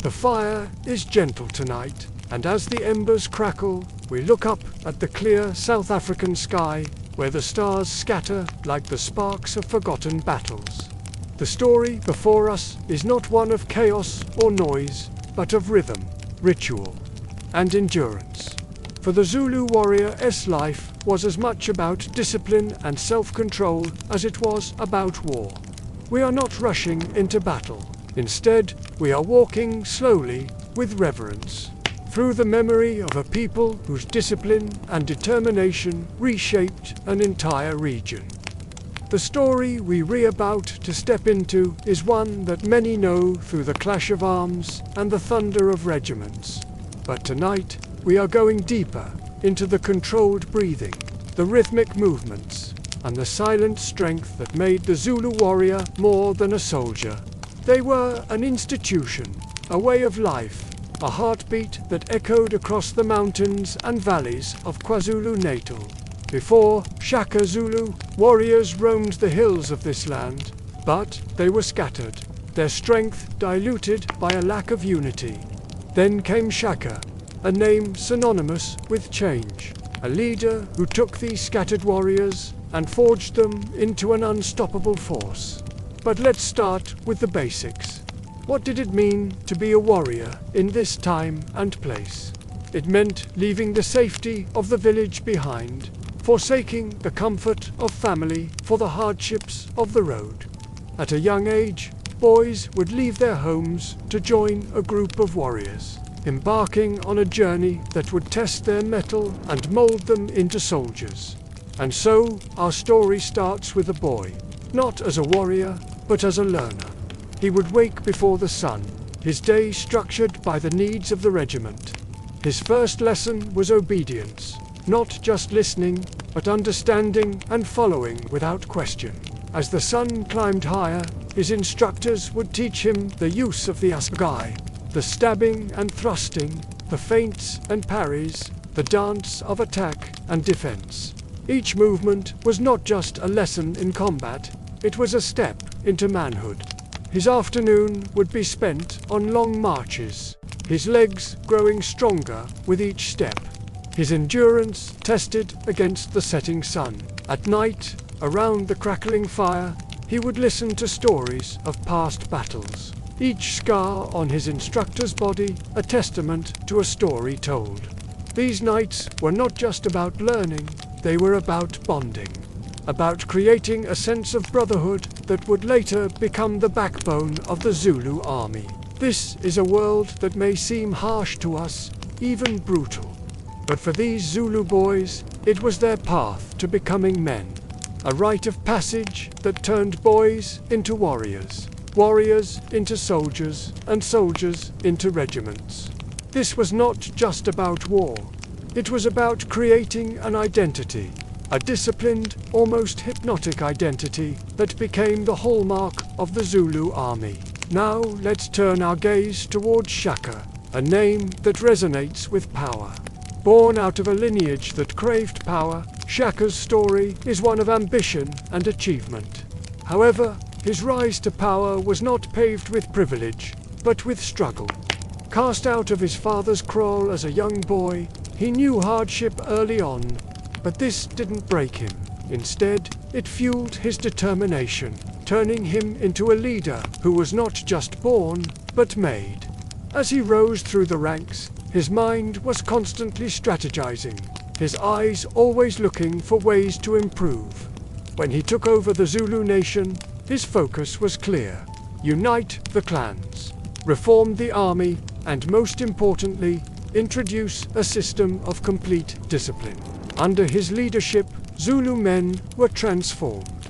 The fire is gentle tonight, and as the embers crackle, we look up at the clear South African sky, where the stars scatter like the sparks of forgotten battles. The story before us is not one of chaos or noise, but of rhythm, ritual, and endurance. For the Zulu warrior's life was as much about discipline and self-control as it was about war. We are not rushing into battle. Instead, we are walking slowly, with reverence, through the memory of a people whose discipline and determination reshaped an entire region. The story we're about to step into is one that many know through the clash of arms and the thunder of regiments. But tonight, we are going deeper into the controlled breathing, the rhythmic movements, and the silent strength that made the Zulu warrior more than a soldier. They were an institution, a way of life, a heartbeat that echoed across the mountains and valleys of KwaZulu-Natal. Before Shaka Zulu, warriors roamed the hills of this land, but they were scattered, their strength diluted by a lack of unity. Then came Shaka, a name synonymous with change, a leader who took these scattered warriors and forged them into an unstoppable force. But let's start with the basics. What did it mean to be a warrior in this time and place? It meant leaving the safety of the village behind, forsaking the comfort of family for the hardships of the road. At a young age, boys would leave their homes to join a group of warriors, embarking on a journey that would test their mettle and mold them into soldiers. And so, our story starts with a boy, not as a warrior, but as a learner. He would wake before the sun, his day structured by the needs of the regiment. His first lesson was obedience, not just listening, but understanding and following without question. As the sun climbed higher, his instructors would teach him the use of the assegai, the stabbing and thrusting, the feints and parries, the dance of attack and defense. Each movement was not just a lesson in combat, it was a step into manhood. His afternoon would be spent on long marches, his legs growing stronger with each step, his endurance tested against the setting sun. At night, around the crackling fire, he would listen to stories of past battles, each scar on his instructor's body a testament to a story told. These nights were not just about learning, they were about bonding, about creating a sense of brotherhood that would later become the backbone of the Zulu army. This is a world that may seem harsh to us, even brutal. But for these Zulu boys, it was their path to becoming men. A rite of passage that turned boys into warriors, warriors into soldiers, and soldiers into regiments. This was not just about war. It was about creating an identity, a disciplined, almost hypnotic identity that became the hallmark of the Zulu army. Now let's turn our gaze towards Shaka, a name that resonates with power. Born out of a lineage that craved power, Shaka's story is one of ambition and achievement. However, his rise to power was not paved with privilege, but with struggle. Cast out of his father's kraal as a young boy, he knew hardship early on, but this didn't break him. Instead, it fueled his determination, turning him into a leader who was not just born, but made. As he rose through the ranks, his mind was constantly strategizing, his eyes always looking for ways to improve. When he took over the Zulu nation, his focus was clear: unite the clans, reform the army, and most importantly, introduce a system of complete discipline. Under his leadership, Zulu men were transformed.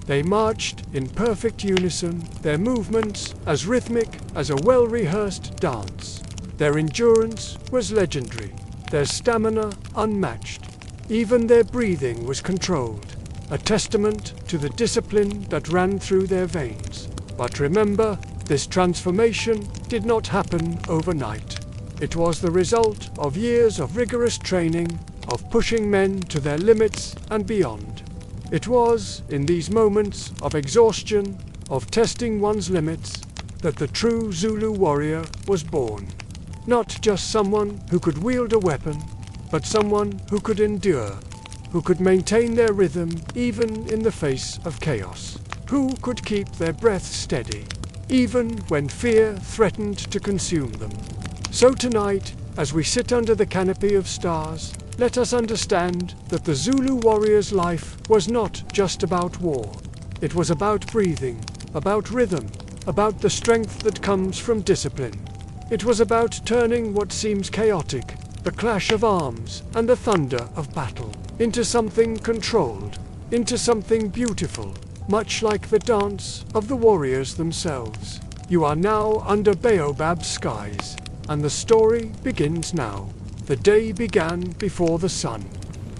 They marched in perfect unison, their movements as rhythmic as a well-rehearsed dance. Their endurance was legendary, their stamina unmatched. Even their breathing was controlled, a testament to the discipline that ran through their veins. But remember, this transformation did not happen overnight. It was the result of years of rigorous training, of pushing men to their limits and beyond. It was in these moments of exhaustion, of testing one's limits, that the true Zulu warrior was born. Not just someone who could wield a weapon, but someone who could endure, who could maintain their rhythm even in the face of chaos, who could keep their breath steady, even when fear threatened to consume them. So tonight, as we sit under the canopy of stars, let us understand that the Zulu warrior's life was not just about war. It was about breathing, about rhythm, about the strength that comes from discipline. It was about turning what seems chaotic, the clash of arms and the thunder of battle, into something controlled, into something beautiful, much like the dance of the warriors themselves. You are now under baobab skies, and the story begins now. The day began before the sun.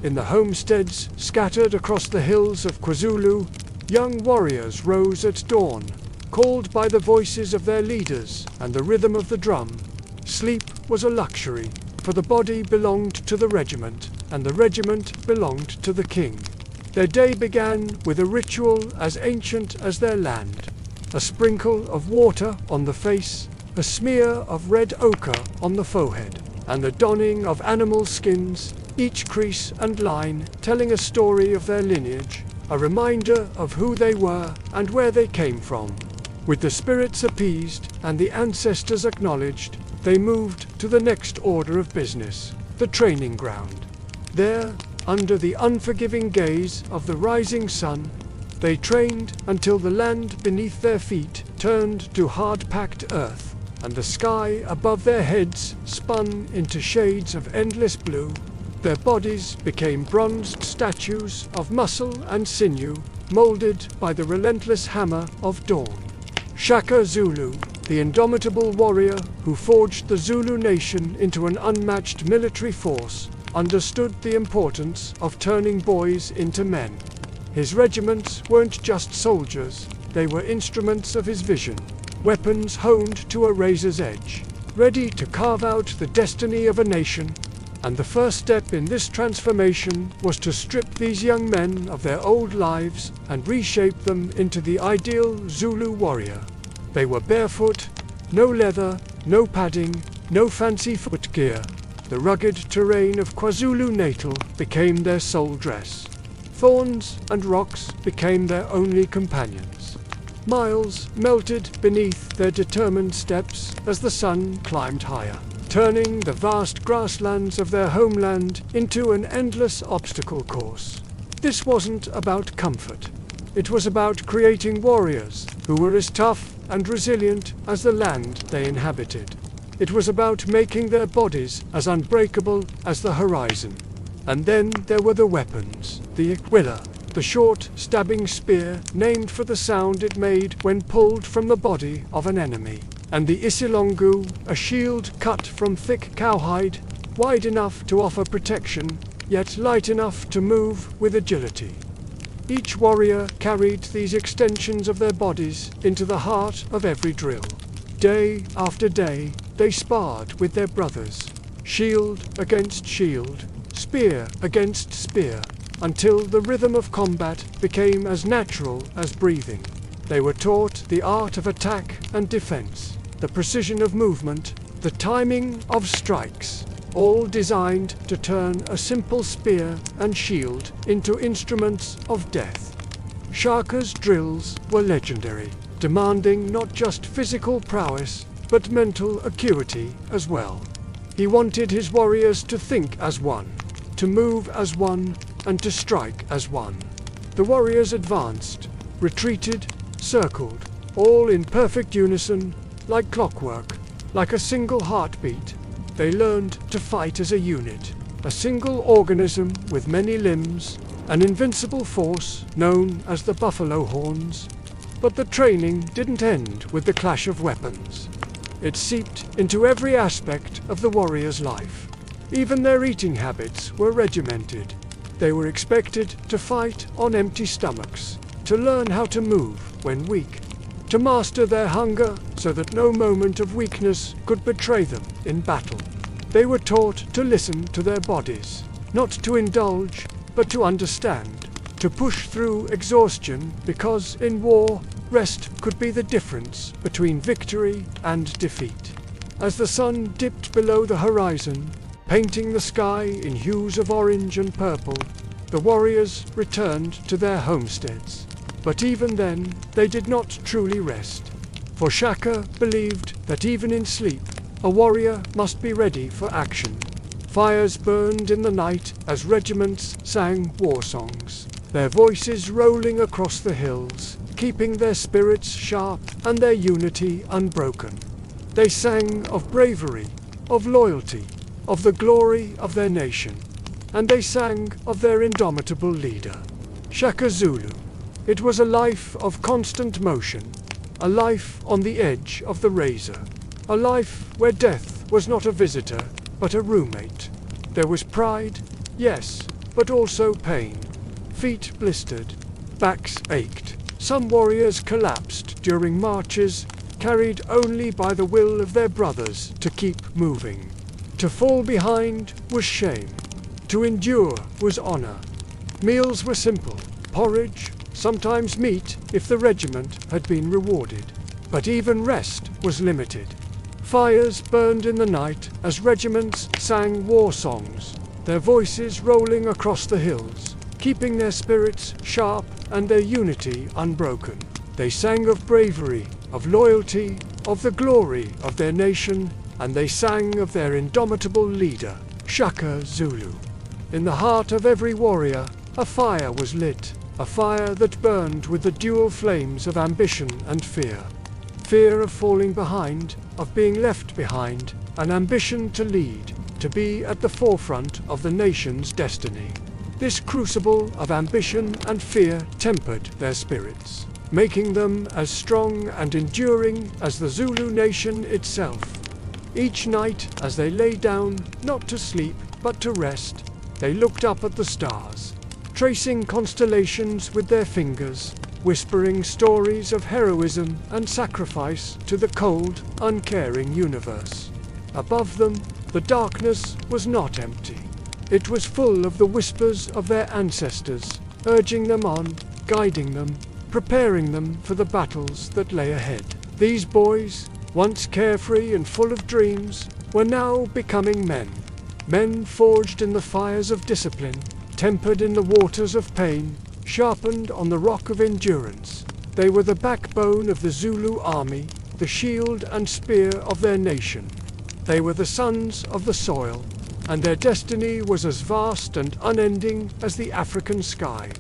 In the homesteads scattered across the hills of KwaZulu, young warriors rose at dawn, called by the voices of their leaders and the rhythm of the drum. Sleep was a luxury, for the body belonged to the regiment, and the regiment belonged to the king. Their day began with a ritual as ancient as their land. A sprinkle of water on the face, a smear of red ochre on the forehead, and the donning of animal skins, each crease and line telling a story of their lineage, a reminder of who they were and where they came from. With the spirits appeased and the ancestors acknowledged, they moved to the next order of business, the training ground. There, under the unforgiving gaze of the rising sun, they trained until the land beneath their feet turned to hard-packed earth, and the sky above their heads spun into shades of endless blue. Their bodies became bronzed statues of muscle and sinew, molded by the relentless hammer of dawn. Shaka Zulu, the indomitable warrior who forged the Zulu nation into an unmatched military force, understood the importance of turning boys into men. His regiments weren't just soldiers, they were instruments of his vision, weapons honed to a razor's edge, ready to carve out the destiny of a nation. And the first step in this transformation was to strip these young men of their old lives and reshape them into the ideal Zulu warrior. They were barefoot, no leather, no padding, no fancy footgear. The rugged terrain of KwaZulu-Natal became their sole dress. Thorns and rocks became their only companions. Miles melted beneath their determined steps as the sun climbed higher, turning the vast grasslands of their homeland into an endless obstacle course. This wasn't about comfort. It was about creating warriors who were as tough and resilient as the land they inhabited. It was about making their bodies as unbreakable as the horizon. And then there were the weapons, the Ikwila, the short, stabbing spear named for the sound it made when pulled from the body of an enemy, and the Isilongu, a shield cut from thick cowhide, wide enough to offer protection, yet light enough to move with agility. Each warrior carried these extensions of their bodies into the heart of every drill. Day after day, they sparred with their brothers, shield against shield, spear against spear, until the rhythm of combat became as natural as breathing. They were taught the art of attack and defense, the precision of movement, the timing of strikes, all designed to turn a simple spear and shield into instruments of death. Shaka's drills were legendary, demanding not just physical prowess, but mental acuity as well. He wanted his warriors to think as one, to move as one, and to strike as one. The warriors advanced, retreated, circled, all in perfect unison, like clockwork, like a single heartbeat. They learned to fight as a unit, a single organism with many limbs, an invincible force known as the buffalo horns. But the training didn't end with the clash of weapons. It seeped into every aspect of the warrior's life. Even their eating habits were regimented. They were expected to fight on empty stomachs, to learn how to move when weak, to master their hunger so that no moment of weakness could betray them in battle. They were taught to listen to their bodies, not to indulge, but to understand, to push through exhaustion, because in war, rest could be the difference between victory and defeat. As the sun dipped below the horizon, painting the sky in hues of orange and purple, the warriors returned to their homesteads. But even then, they did not truly rest. For Shaka believed that even in sleep, a warrior must be ready for action. Fires burned in the night as regiments sang war songs, their voices rolling across the hills, keeping their spirits sharp and their unity unbroken. They sang of bravery, of loyalty, of the glory of their nation, and they sang of their indomitable leader, Shaka Zulu. It was a life of constant motion, a life on the edge of the razor, a life where death was not a visitor, but a roommate. There was pride, yes, but also pain. Feet blistered, backs ached. Some warriors collapsed during marches, carried only by the will of their brothers to keep moving. To fall behind was shame. To endure was honor. Meals were simple, porridge, sometimes meat if the regiment had been rewarded. But even rest was limited. Fires burned in the night as regiments sang war songs, their voices rolling across the hills, keeping their spirits sharp and their unity unbroken. They sang of bravery, of loyalty, of the glory of their nation, and they sang of their indomitable leader, Shaka Zulu. In the heart of every warrior, a fire was lit, a fire that burned with the dual flames of ambition and fear. Fear of falling behind, of being left behind, an ambition to lead, to be at the forefront of the nation's destiny. This crucible of ambition and fear tempered their spirits, making them as strong and enduring as the Zulu nation itself. Each night, as they lay down, not to sleep, but to rest, they looked up at the stars, tracing constellations with their fingers, whispering stories of heroism and sacrifice to the cold, uncaring universe. Above them, the darkness was not empty. It was full of the whispers of their ancestors, urging them on, guiding them, preparing them for the battles that lay ahead. These boys, once carefree and full of dreams, were now becoming men. Men forged in the fires of discipline, tempered in the waters of pain, sharpened on the rock of endurance. They were the backbone of the Zulu army, the shield and spear of their nation. They were the sons of the soil, and their destiny was as vast and unending as the African sky.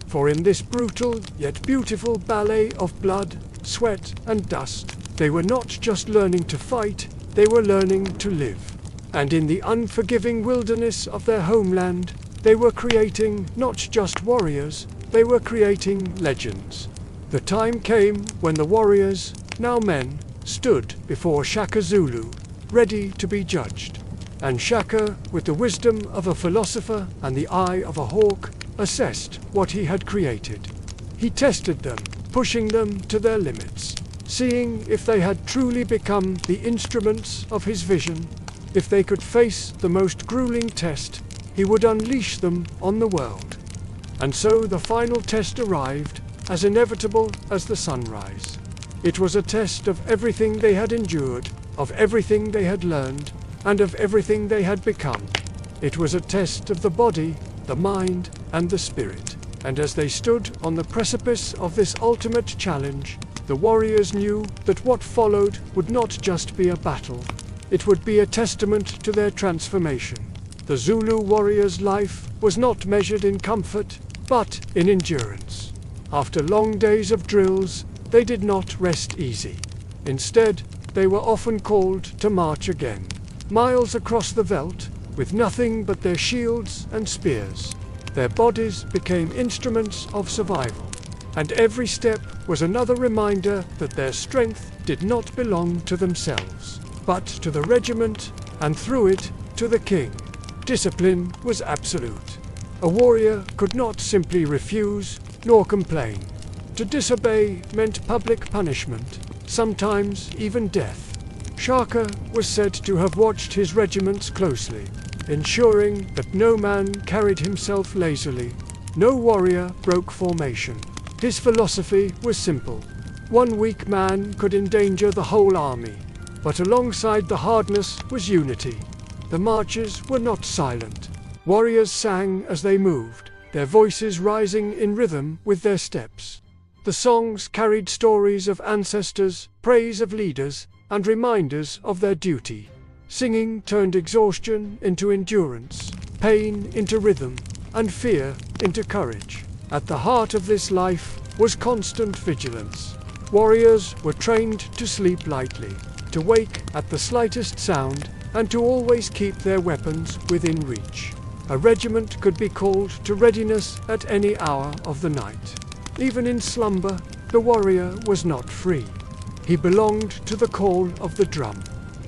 For in this brutal yet beautiful ballet of blood, sweat and dust, they were not just learning to fight, they were learning to live. And in the unforgiving wilderness of their homeland, they were creating not just warriors, they were creating legends. The time came when the warriors, now men, stood before Shaka Zulu, ready to be judged. And Shaka, with the wisdom of a philosopher and the eye of a hawk, assessed what he had created. He tested them, pushing them to their limits, seeing if they had truly become the instruments of his vision. If they could face the most grueling test, he would unleash them on the world. And so the final test arrived, as inevitable as the sunrise. It was a test of everything they had endured, of everything they had learned, and of everything they had become. It was a test of the body, the mind, and the spirit. And as they stood on the precipice of this ultimate challenge, the warriors knew that what followed would not just be a battle. It would be a testament to their transformation. The Zulu warrior's life was not measured in comfort, but in endurance. After long days of drills, they did not rest easy. Instead, they were often called to march again, miles across the veldt, with nothing but their shields and spears. Their bodies became instruments of survival, and every step was another reminder that their strength did not belong to themselves, but to the regiment, and through it, to the king. Discipline was absolute. A warrior could not simply refuse, nor complain. To disobey meant public punishment, sometimes even death. Shaka was said to have watched his regiments closely, ensuring that no man carried himself lazily, no warrior broke formation. His philosophy was simple. One weak man could endanger the whole army, but alongside the hardness was unity. The marches were not silent. Warriors sang as they moved, their voices rising in rhythm with their steps. The songs carried stories of ancestors, praise of leaders, and reminders of their duty. Singing turned exhaustion into endurance, pain into rhythm, and fear into courage. At the heart of this life was constant vigilance. Warriors were trained to sleep lightly, to wake at the slightest sound, and to always keep their weapons within reach. A regiment could be called to readiness at any hour of the night. Even in slumber, the warrior was not free. He belonged to the call of the drum.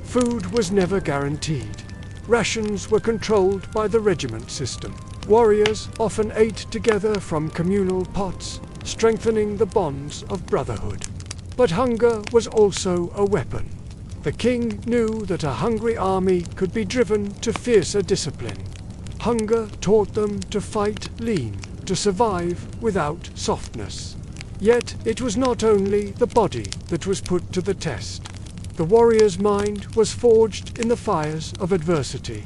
Food was never guaranteed. Rations were controlled by the regiment system. Warriors often ate together from communal pots, strengthening the bonds of brotherhood. But hunger was also a weapon. The king knew that a hungry army could be driven to fiercer discipline. Hunger taught them to fight lean, to survive without softness. Yet it was not only the body that was put to the test. The warrior's mind was forged in the fires of adversity.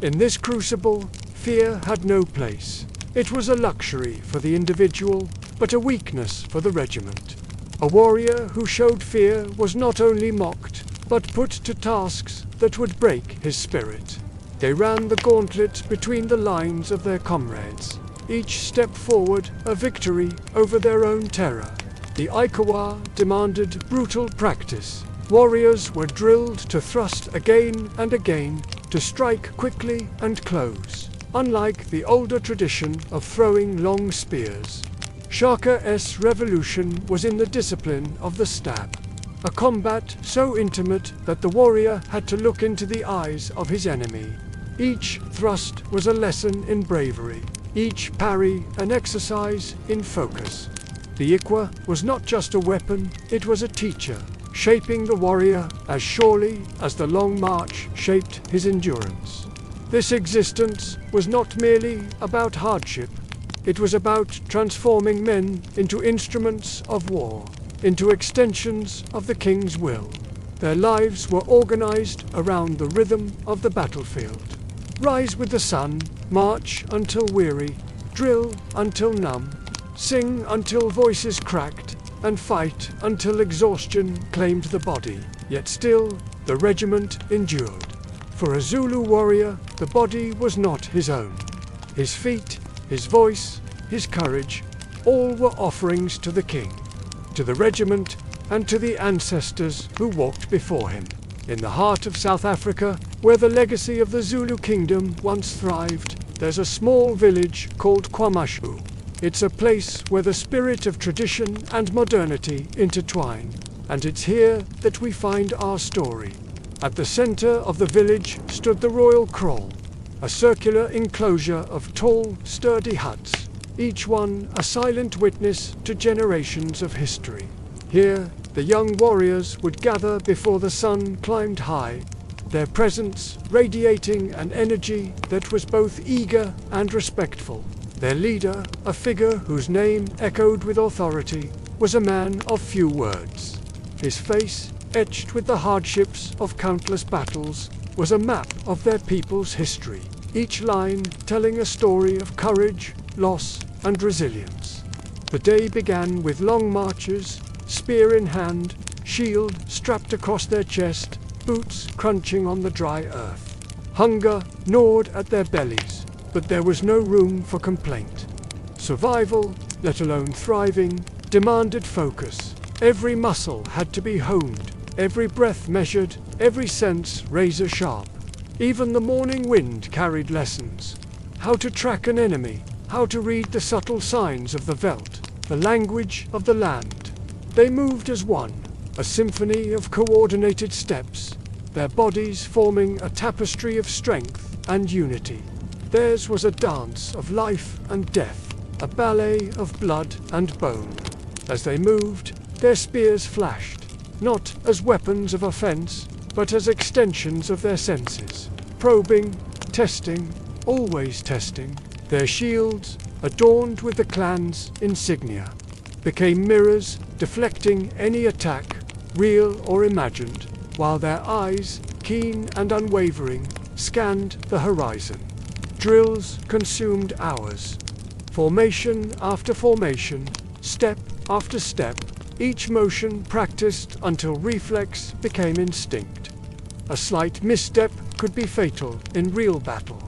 In this crucible, fear had no place. It was a luxury for the individual, but a weakness for the regiment. A warrior who showed fear was not only mocked, but put to tasks that would break his spirit. They ran the gauntlet between the lines of their comrades, each step forward a victory over their own terror. The Ikawa demanded brutal practice. Warriors were drilled to thrust again and again, to strike quickly and close, unlike the older tradition of throwing long spears. Shaka's revolution was in the discipline of the stab, a combat so intimate that the warrior had to look into the eyes of his enemy. Each thrust was a lesson in bravery, each parry an exercise in focus. The Ikwa was not just a weapon, it was a teacher, shaping the warrior as surely as the long march shaped his endurance. This existence was not merely about hardship. It was about transforming men into instruments of war, into extensions of the king's will. Their lives were organized around the rhythm of the battlefield. Rise with the sun, march until weary, drill until numb, sing until voices cracked, and fight until exhaustion claimed the body. Yet still, the regiment endured. For a Zulu warrior, the body was not his own. His feet, his voice, his courage, all were offerings to the king, to the regiment, and to the ancestors who walked before him. In the heart of South Africa, where the legacy of the Zulu kingdom once thrived, there's a small village called KwaMashu. It's a place where the spirit of tradition and modernity intertwine, and it's here that we find our story. At the center of the village stood the royal kraal, a circular enclosure of tall, sturdy huts, each one a silent witness to generations of history. Here, the young warriors would gather before the sun climbed high, their presence radiating an energy that was both eager and respectful. Their leader, a figure whose name echoed with authority, was a man of few words. His face, etched with the hardships of countless battles, was a map of their people's history, each line telling a story of courage, loss, and resilience. The day began with long marches, spear in hand, shield strapped across their chest, boots crunching on the dry earth. Hunger gnawed at their bellies, but there was no room for complaint. Survival, let alone thriving, demanded focus. Every muscle had to be honed, every breath measured, every sense razor sharp. Even the morning wind carried lessons. How to track an enemy, how to read the subtle signs of the veldt, the language of the land. They moved as one, a symphony of coordinated steps, their bodies forming a tapestry of strength and unity. Theirs was a dance of life and death, a ballet of blood and bone. As they moved, their spears flashed, not as weapons of offense, but as extensions of their senses, probing, testing, always testing. Their shields, adorned with the clan's insignia, became mirrors deflecting any attack, real or imagined, while their eyes, keen and unwavering, scanned the horizon. Drills consumed hours. Formation after formation, step after step, each motion practiced until reflex became instinct. A slight misstep could be fatal in real battle.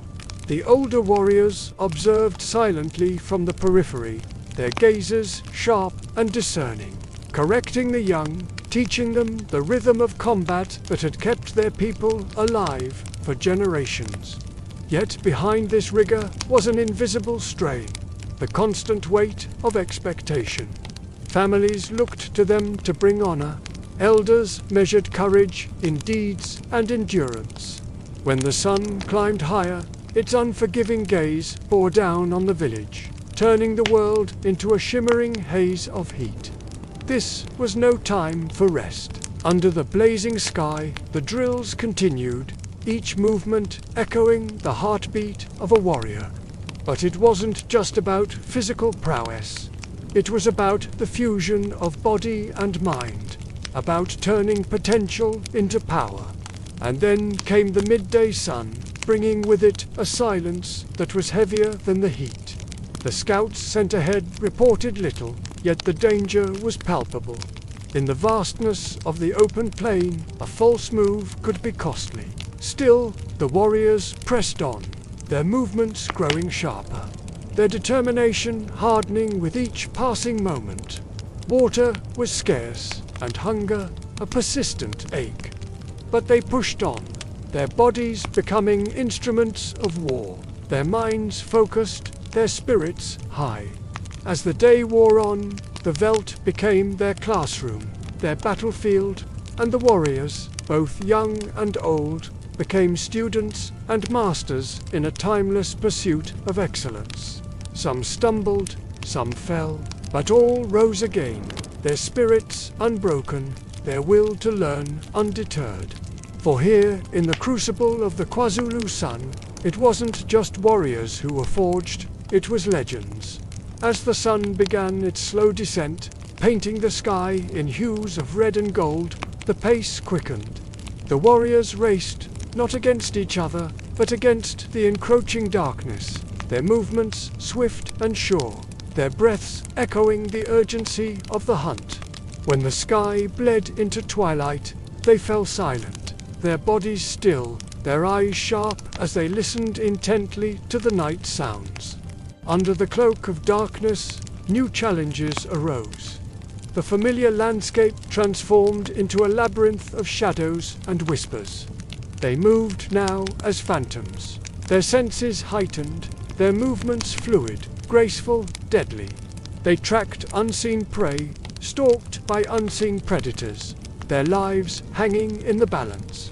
The older warriors observed silently from the periphery, their gazes sharp and discerning, correcting the young, teaching them the rhythm of combat that had kept their people alive for generations. Yet behind this rigor was an invisible strain, the constant weight of expectation. Families looked to them to bring honor. Elders measured courage in deeds and endurance. When the sun climbed higher, its unforgiving gaze bore down on the village, turning the world into a shimmering haze of heat. This was no time for rest. Under the blazing sky, the drills continued, each movement echoing the heartbeat of a warrior. But it wasn't just about physical prowess. It was about the fusion of body and mind, about turning potential into power. And then came the midday sun, bringing with it a silence that was heavier than the heat. The scouts sent ahead reported little, yet the danger was palpable. In the vastness of the open plain, a false move could be costly. Still, the warriors pressed on, their movements growing sharper, their determination hardening with each passing moment. Water was scarce, and hunger a persistent ache. But they pushed on, their bodies becoming instruments of war, their minds focused, their spirits high. As the day wore on, the veldt became their classroom, their battlefield, and the warriors, both young and old, became students and masters in a timeless pursuit of excellence. Some stumbled, some fell, but all rose again, their spirits unbroken, their will to learn undeterred. For here, in the crucible of the KwaZulu sun, it wasn't just warriors who were forged, it was legends. As the sun began its slow descent, painting the sky in hues of red and gold, the pace quickened. The warriors raced, not against each other, but against the encroaching darkness, their movements swift and sure, their breaths echoing the urgency of the hunt. When the sky bled into twilight, they fell silent, their bodies still, their eyes sharp as they listened intently to the night sounds. Under the cloak of darkness, new challenges arose. The familiar landscape transformed into a labyrinth of shadows and whispers. They moved now as phantoms, their senses heightened, their movements fluid, graceful, deadly. They tracked unseen prey, stalked by unseen predators, their lives hanging in the balance.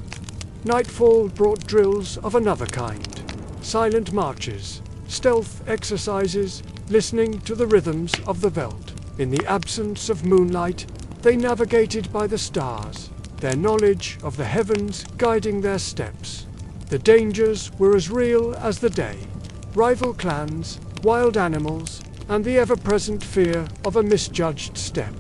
Nightfall brought drills of another kind, silent marches, stealth exercises, listening to the rhythms of the veldt. In the absence of moonlight, they navigated by the stars, their knowledge of the heavens guiding their steps. The dangers were as real as the day. Rival clans, wild animals, and the ever-present fear of a misjudged step.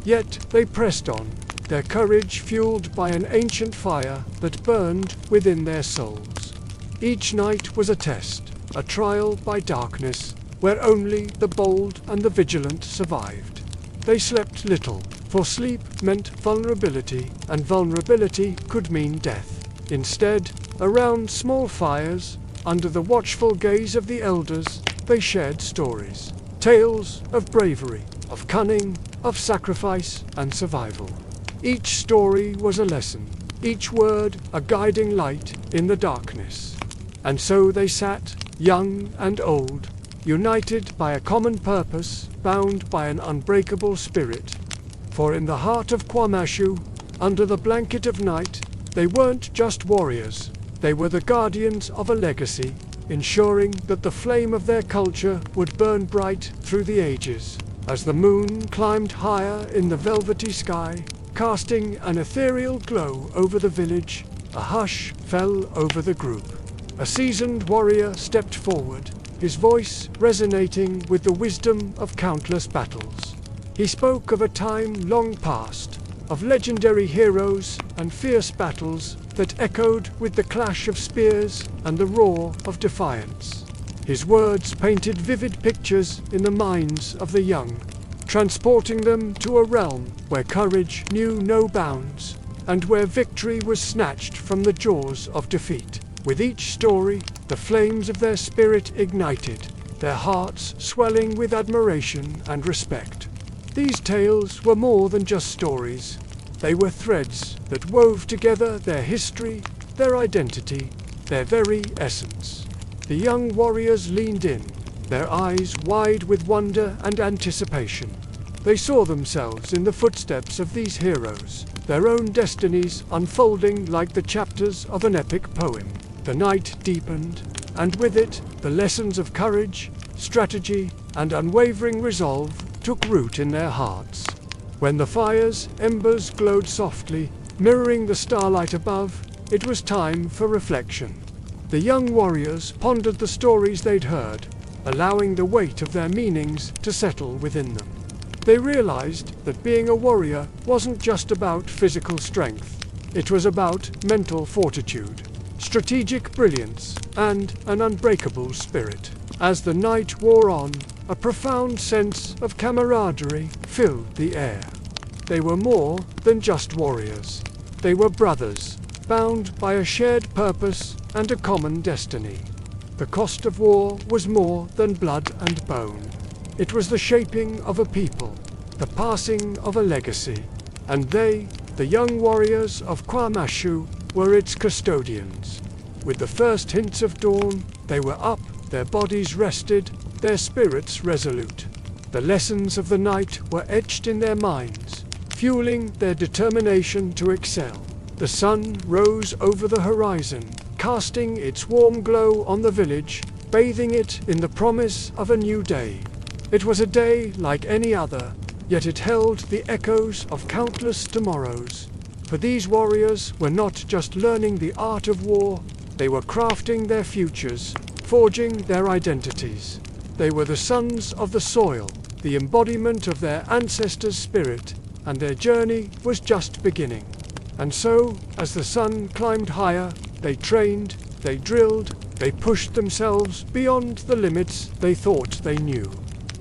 Yet they pressed on, their courage fueled by an ancient fire that burned within their souls. Each night was a test, a trial by darkness, where only the bold and the vigilant survived. They slept little, for sleep meant vulnerability, and vulnerability could mean death. Instead, around small fires, under the watchful gaze of the elders, they shared stories. Tales of bravery, of cunning, of sacrifice and survival. Each story was a lesson, each word a guiding light in the darkness. And so they sat, young and old, united by a common purpose, bound by an unbreakable spirit. For in the heart of KwaMashu, under the blanket of night, they weren't just warriors, they were the guardians of a legacy, ensuring that the flame of their culture would burn bright through the ages. As the moon climbed higher in the velvety sky, casting an ethereal glow over the village, a hush fell over the group. A seasoned warrior stepped forward, his voice resonating with the wisdom of countless battles. He spoke of a time long past, of legendary heroes and fierce battles that echoed with the clash of spears and the roar of defiance. His words painted vivid pictures in the minds of the young, transporting them to a realm where courage knew no bounds and where victory was snatched from the jaws of defeat. With each story, the flames of their spirit ignited, their hearts swelling with admiration and respect. These tales were more than just stories. They were threads that wove together their history, their identity, their very essence. The young warriors leaned in, their eyes wide with wonder and anticipation. They saw themselves in the footsteps of these heroes, their own destinies unfolding like the chapters of an epic poem. The night deepened, and with it, the lessons of courage, strategy, and unwavering resolve took root in their hearts. When the fire's embers glowed softly, mirroring the starlight above, it was time for reflection. The young warriors pondered the stories they'd heard, allowing the weight of their meanings to settle within them. They realized that being a warrior wasn't just about physical strength. It was about mental fortitude, strategic brilliance, and an unbreakable spirit. As the night wore on, a profound sense of camaraderie filled the air. They were more than just warriors. They were brothers, bound by a shared purpose and a common destiny. The cost of war was more than blood and bone. It was the shaping of a people, the passing of a legacy, and they, the young warriors of Kwamashu, were its custodians. With the first hints of dawn, they were up, their bodies rested, their spirits resolute. The lessons of the night were etched in their minds, fueling their determination to excel. The sun rose over the horizon, casting its warm glow on the village, bathing it in the promise of a new day. It was a day like any other, yet it held the echoes of countless tomorrows. For these warriors were not just learning the art of war, they were crafting their futures, forging their identities. They were the sons of the soil, the embodiment of their ancestors' spirit, and their journey was just beginning. And so, as the sun climbed higher, they trained, they drilled, they pushed themselves beyond the limits they thought they knew.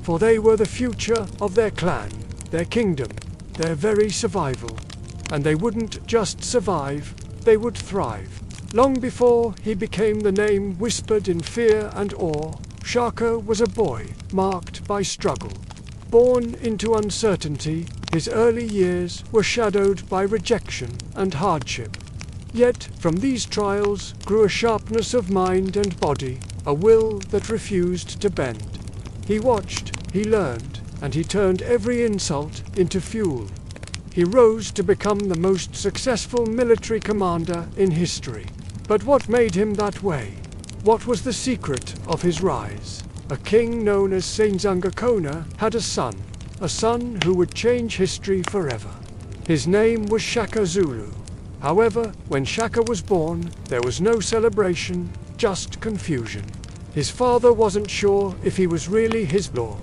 For they were the future of their clan, their kingdom, their very survival. And they wouldn't just survive, they would thrive. Long before he became the name whispered in fear and awe, Shaka was a boy marked by struggle. Born into uncertainty, his early years were shadowed by rejection and hardship. Yet from these trials grew a sharpness of mind and body, a will that refused to bend. He watched, he learned, and he turned every insult into fuel. He rose to become the most successful military commander in history. But what made him that way? What was the secret of his rise? A king known as Senzangakona had a son who would change history forever. His name was Shaka Zulu. However, when Shaka was born, there was no celebration, just confusion. His father wasn't sure if he was really his boy.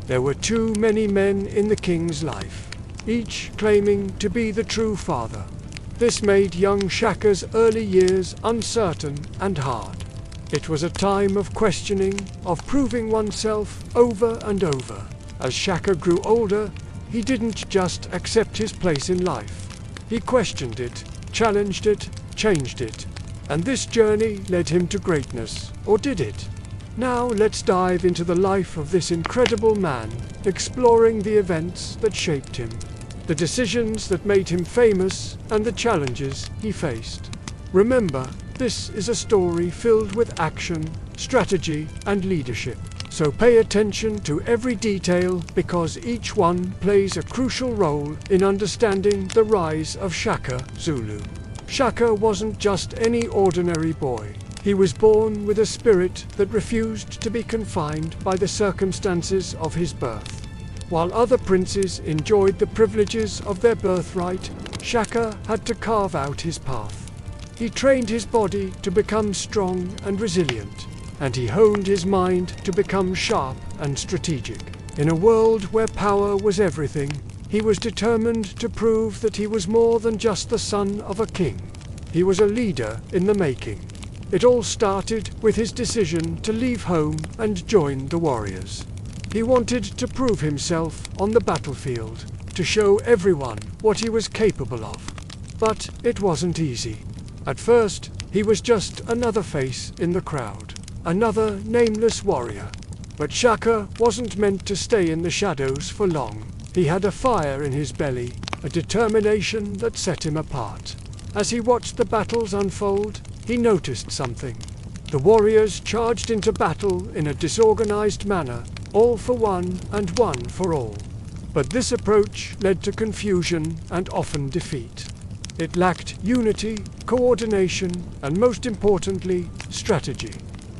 There were too many men in the king's life, each claiming to be the true father. This made young Shaka's early years uncertain and hard. It was a time of questioning, of proving oneself over and over. As Shaka grew older, he didn't just accept his place in life. He questioned it, challenged it, changed it. And this journey led him to greatness, or did it? Now let's dive into the life of this incredible man, exploring the events that shaped him, the decisions that made him famous, and the challenges he faced. Remember, this is a story filled with action, strategy, and leadership. So pay attention to every detail because each one plays a crucial role in understanding the rise of Shaka Zulu. Shaka wasn't just any ordinary boy. He was born with a spirit that refused to be confined by the circumstances of his birth. While other princes enjoyed the privileges of their birthright, Shaka had to carve out his path. He trained his body to become strong and resilient, and he honed his mind to become sharp and strategic. In a world where power was everything, he was determined to prove that he was more than just the son of a king. He was a leader in the making. It all started with his decision to leave home and join the warriors. He wanted to prove himself on the battlefield, to show everyone what he was capable of. But it wasn't easy. At first, he was just another face in the crowd, another nameless warrior. But Shaka wasn't meant to stay in the shadows for long. He had a fire in his belly, a determination that set him apart. As he watched the battles unfold, he noticed something. The warriors charged into battle in a disorganized manner, all for one and one for all. But this approach led to confusion and often defeat. It lacked unity, coordination, and most importantly, strategy.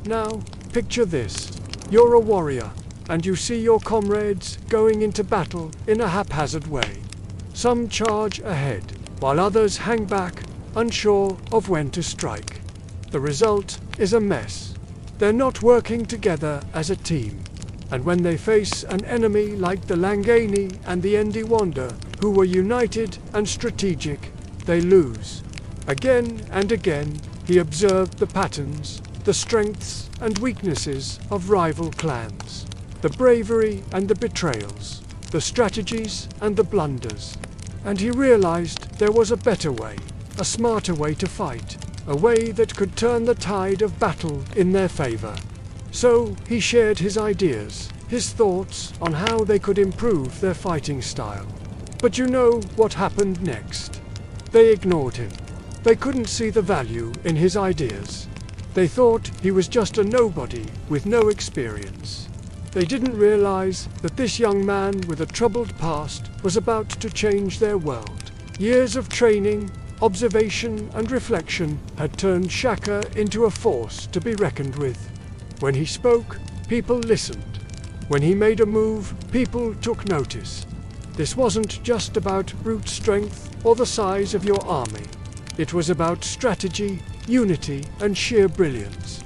Now, picture this. You're a warrior, and you see your comrades going into battle in a haphazard way. Some charge ahead, while others hang back, unsure of when to strike. The result is a mess. They're not working together as a team. And when they face an enemy like the Langani and the Ndiwanda, who were united and strategic, they lose. Again and again, he observed the patterns, the strengths and weaknesses of rival clans, the bravery and the betrayals, the strategies and the blunders. And he realized there was a better way, a smarter way to fight, a way that could turn the tide of battle in their favor. So he shared his ideas, his thoughts on how they could improve their fighting style. But you know what happened next. They ignored him. They couldn't see the value in his ideas. They thought he was just a nobody with no experience. They didn't realize that this young man with a troubled past was about to change their world. Years of training, observation and reflection had turned Shaka into a force to be reckoned with. When he spoke, people listened. When he made a move, people took notice. This wasn't just about brute strength or the size of your army. It was about strategy, unity, and sheer brilliance.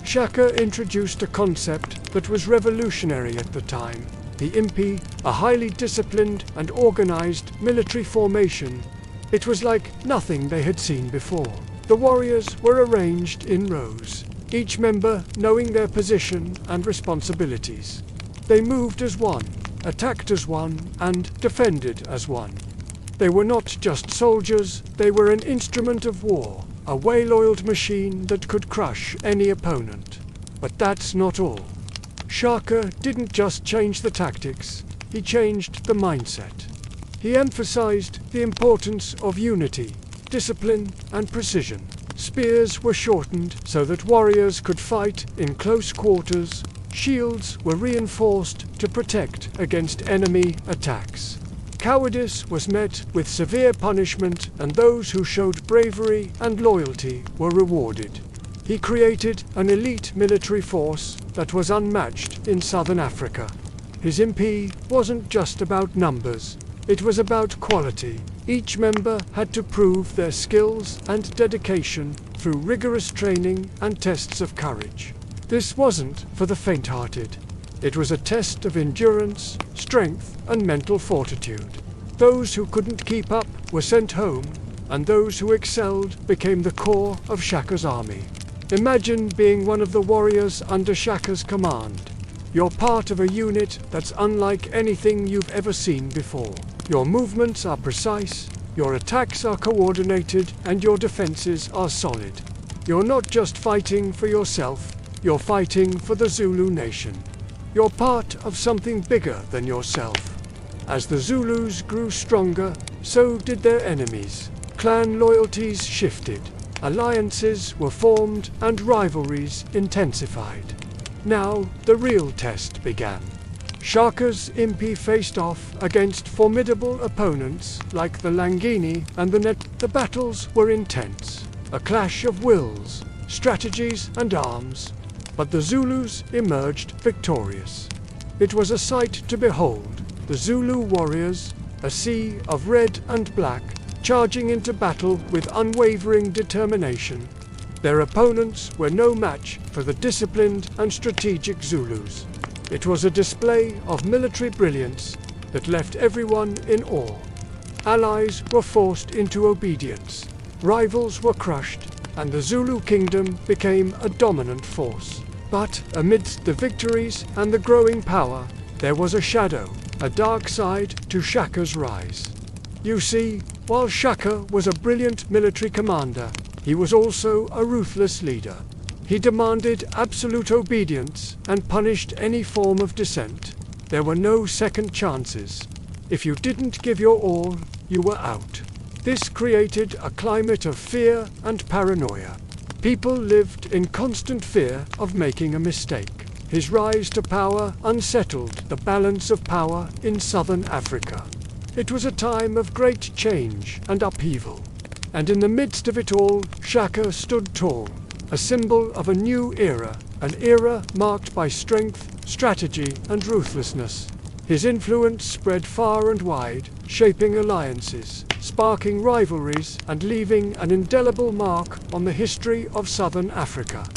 Shaka introduced a concept that was revolutionary at the time. The impi, a highly disciplined and organized military formation. It was like nothing they had seen before. The warriors were arranged in rows, each member knowing their position and responsibilities. They moved as one, attacked as one, and defended as one. They were not just soldiers, they were an instrument of war, a well-oiled machine that could crush any opponent. But that's not all. Shaka didn't just change the tactics, he changed the mindset. He emphasized the importance of unity, discipline, and precision. Spears were shortened so that warriors could fight in close quarters. Shields were reinforced to protect against enemy attacks. Cowardice was met with severe punishment, and those who showed bravery and loyalty were rewarded. He created an elite military force that was unmatched in southern Africa. His impi wasn't just about numbers, it was about quality. Each member had to prove their skills and dedication through rigorous training and tests of courage. This wasn't for the faint-hearted. It was a test of endurance, strength, and mental fortitude. Those who couldn't keep up were sent home, and those who excelled became the core of Shaka's army. Imagine being one of the warriors under Shaka's command. You're part of a unit that's unlike anything you've ever seen before. Your movements are precise, your attacks are coordinated, and your defenses are solid. You're not just fighting for yourself, you're fighting for the Zulu nation. You're part of something bigger than yourself. As the Zulus grew stronger, so did their enemies. Clan loyalties shifted, alliances were formed, and rivalries intensified. Now the real test began. Shaka's impi faced off against formidable opponents like the Langini and the Net. The battles were intense, a clash of wills, strategies, and arms. But the Zulus emerged victorious. It was a sight to behold. The Zulu warriors, a sea of red and black, charging into battle with unwavering determination. Their opponents were no match for the disciplined and strategic Zulus. It was a display of military brilliance that left everyone in awe. Allies were forced into obedience, rivals were crushed, and the Zulu kingdom became a dominant force. But amidst the victories and the growing power, there was a shadow, a dark side to Shaka's rise. You see, while Shaka was a brilliant military commander, he was also a ruthless leader. He demanded absolute obedience and punished any form of dissent. There were no second chances. If you didn't give your all, you were out. This created a climate of fear and paranoia. People lived in constant fear of making a mistake. His rise to power unsettled the balance of power in southern Africa. It was a time of great change and upheaval. And in the midst of it all, Shaka stood tall, a symbol of a new era, an era marked by strength, strategy, and ruthlessness. His influence spread far and wide, shaping alliances, sparking rivalries, and leaving an indelible mark on the history of southern Africa.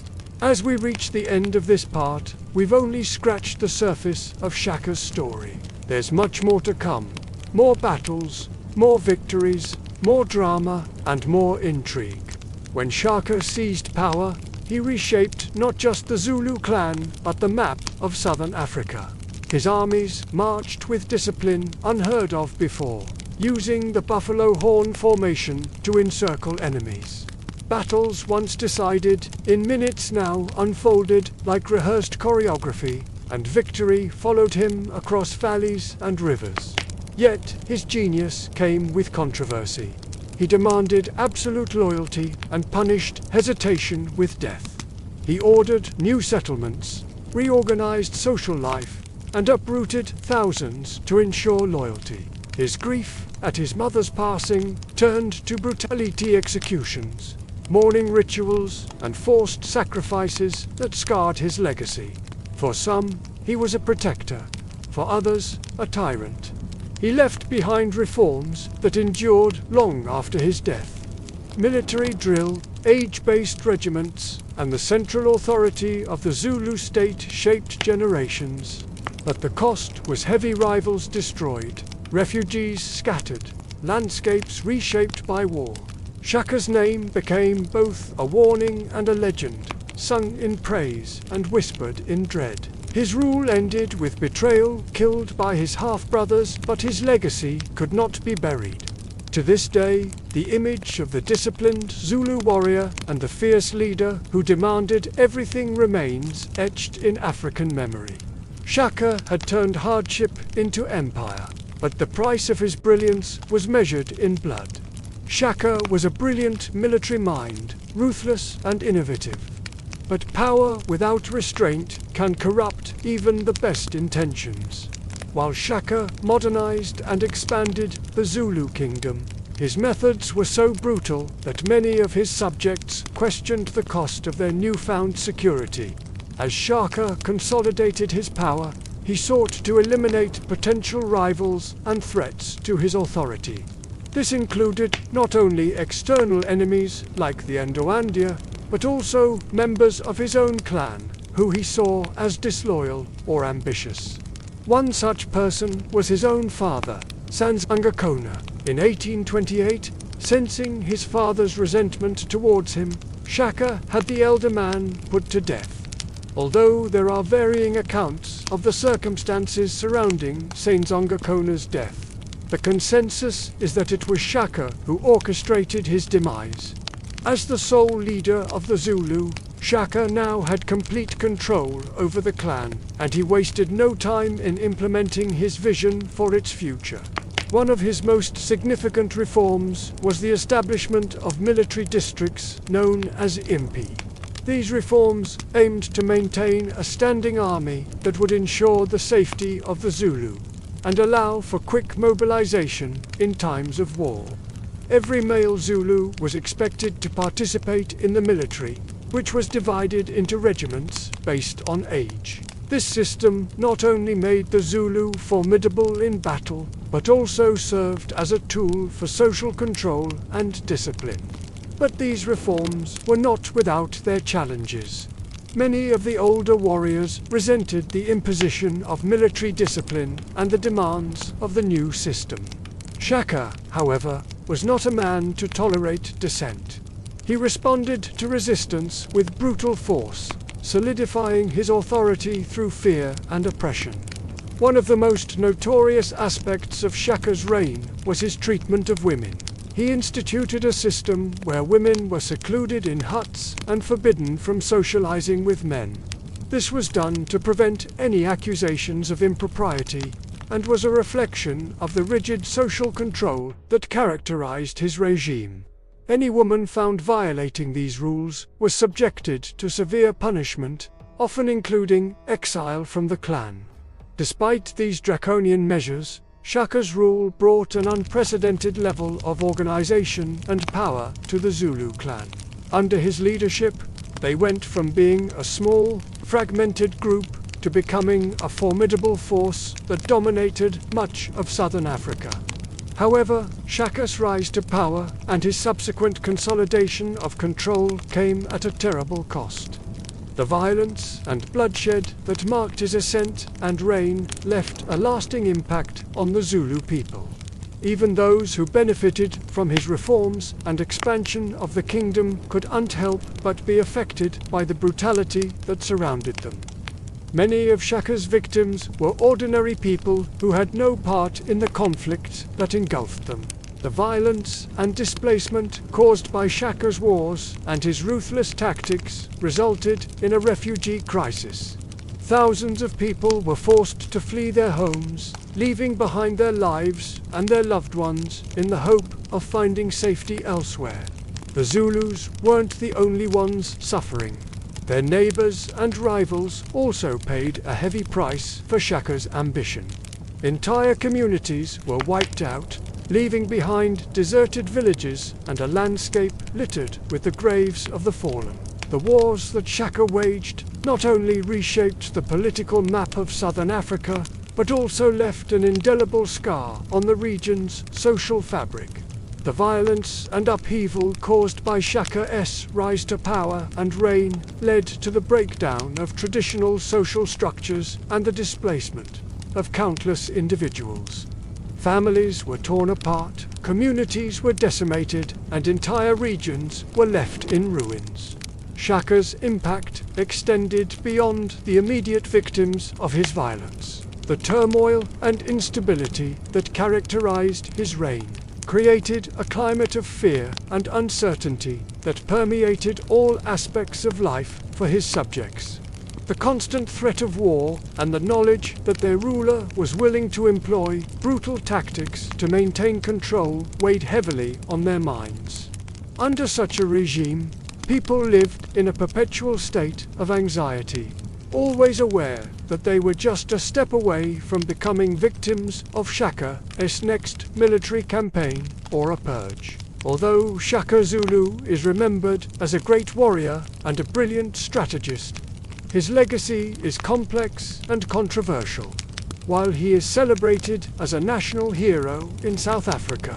As we reach the end of this part, we've only scratched the surface of Shaka's story. There's much more to come. More battles, more victories, more drama, and more intrigue. When Shaka seized power, he reshaped not just the Zulu clan, but the map of southern Africa. His armies marched with discipline unheard of before, using the buffalo horn formation to encircle enemies. Battles once decided in minutes now unfolded like rehearsed choreography, and victory followed him across valleys and rivers. Yet his genius came with controversy. He demanded absolute loyalty and punished hesitation with death. He ordered new settlements, reorganized social life, and uprooted thousands to ensure loyalty. His grief at his mother's passing turned to brutality executions, mourning rituals, and forced sacrifices that scarred his legacy. For some, he was a protector, for others, a tyrant. He left behind reforms that endured long after his death. Military drill, age-based regiments, and the central authority of the Zulu state shaped generations. But the cost was heavy: rivals destroyed, refugees scattered, landscapes reshaped by war. Shaka's name became both a warning and a legend, sung in praise and whispered in dread. His rule ended with betrayal, killed by his half-brothers, but his legacy could not be buried. To this day, the image of the disciplined Zulu warrior and the fierce leader who demanded everything remains etched in African memory. Shaka had turned hardship into empire, but the price of his brilliance was measured in blood. Shaka was a brilliant military mind, ruthless and innovative. But power without restraint can corrupt even the best intentions. While Shaka modernized and expanded the Zulu kingdom, his methods were so brutal that many of his subjects questioned the cost of their newfound security. As Shaka consolidated his power, he sought to eliminate potential rivals and threats to his authority. This included not only external enemies like the Ndoandia, but also members of his own clan, who he saw as disloyal or ambitious. One such person was his own father, Angakona. In 1828, sensing his father's resentment towards him, Shaka had the elder man put to death. Although there are varying accounts of the circumstances surrounding Angakona's death, the consensus is that it was Shaka who orchestrated his demise. As the sole leader of the Zulu, Shaka now had complete control over the clan, and he wasted no time in implementing his vision for its future. One of his most significant reforms was the establishment of military districts known as impi. These reforms aimed to maintain a standing army that would ensure the safety of the Zulu and allow for quick mobilization in times of war. Every male Zulu was expected to participate in the military, which was divided into regiments based on age. This system not only made the Zulu formidable in battle, but also served as a tool for social control and discipline. But these reforms were not without their challenges. Many of the older warriors resented the imposition of military discipline and the demands of the new system. Shaka, however, was not a man to tolerate dissent. He responded to resistance with brutal force, solidifying his authority through fear and oppression. One of the most notorious aspects of Shaka's reign was his treatment of women. He instituted a system where women were secluded in huts and forbidden from socializing with men. This was done to prevent any accusations of impropriety and was a reflection of the rigid social control that characterized his regime. Any woman found violating these rules was subjected to severe punishment, often including exile from the clan. Despite these draconian measures, Shaka's rule brought an unprecedented level of organization and power to the Zulu clan. Under his leadership, they went from being a small, fragmented group to becoming a formidable force that dominated much of southern Africa. However, Shaka's rise to power and his subsequent consolidation of control came at a terrible cost. The violence and bloodshed that marked his ascent and reign left a lasting impact on the Zulu people. Even those who benefited from his reforms and expansion of the kingdom couldn't help but be affected by the brutality that surrounded them. Many of Shaka's victims were ordinary people who had no part in the conflict that engulfed them. The violence and displacement caused by Shaka's wars and his ruthless tactics resulted in a refugee crisis. Thousands of people were forced to flee their homes, leaving behind their lives and their loved ones in the hope of finding safety elsewhere. The Zulus weren't the only ones suffering. Their neighbors and rivals also paid a heavy price for Shaka's ambition. Entire communities were wiped out, leaving behind deserted villages and a landscape littered with the graves of the fallen. The wars that Shaka waged not only reshaped the political map of southern Africa, but also left an indelible scar on the region's social fabric. The violence and upheaval caused by Shaka's rise to power and reign led to the breakdown of traditional social structures and the displacement of countless individuals. Families were torn apart, communities were decimated, and entire regions were left in ruins. Shaka's impact extended beyond the immediate victims of his violence. The turmoil and instability that characterized his reign created a climate of fear and uncertainty that permeated all aspects of life for his subjects. The constant threat of war and the knowledge that their ruler was willing to employ brutal tactics to maintain control weighed heavily on their minds. Under such a regime, people lived in a perpetual state of anxiety, always aware that they were just a step away from becoming victims of Shaka's next military campaign or a purge. Although Shaka Zulu is remembered as a great warrior and a brilliant strategist, his legacy is complex and controversial. While he is celebrated as a national hero in South Africa,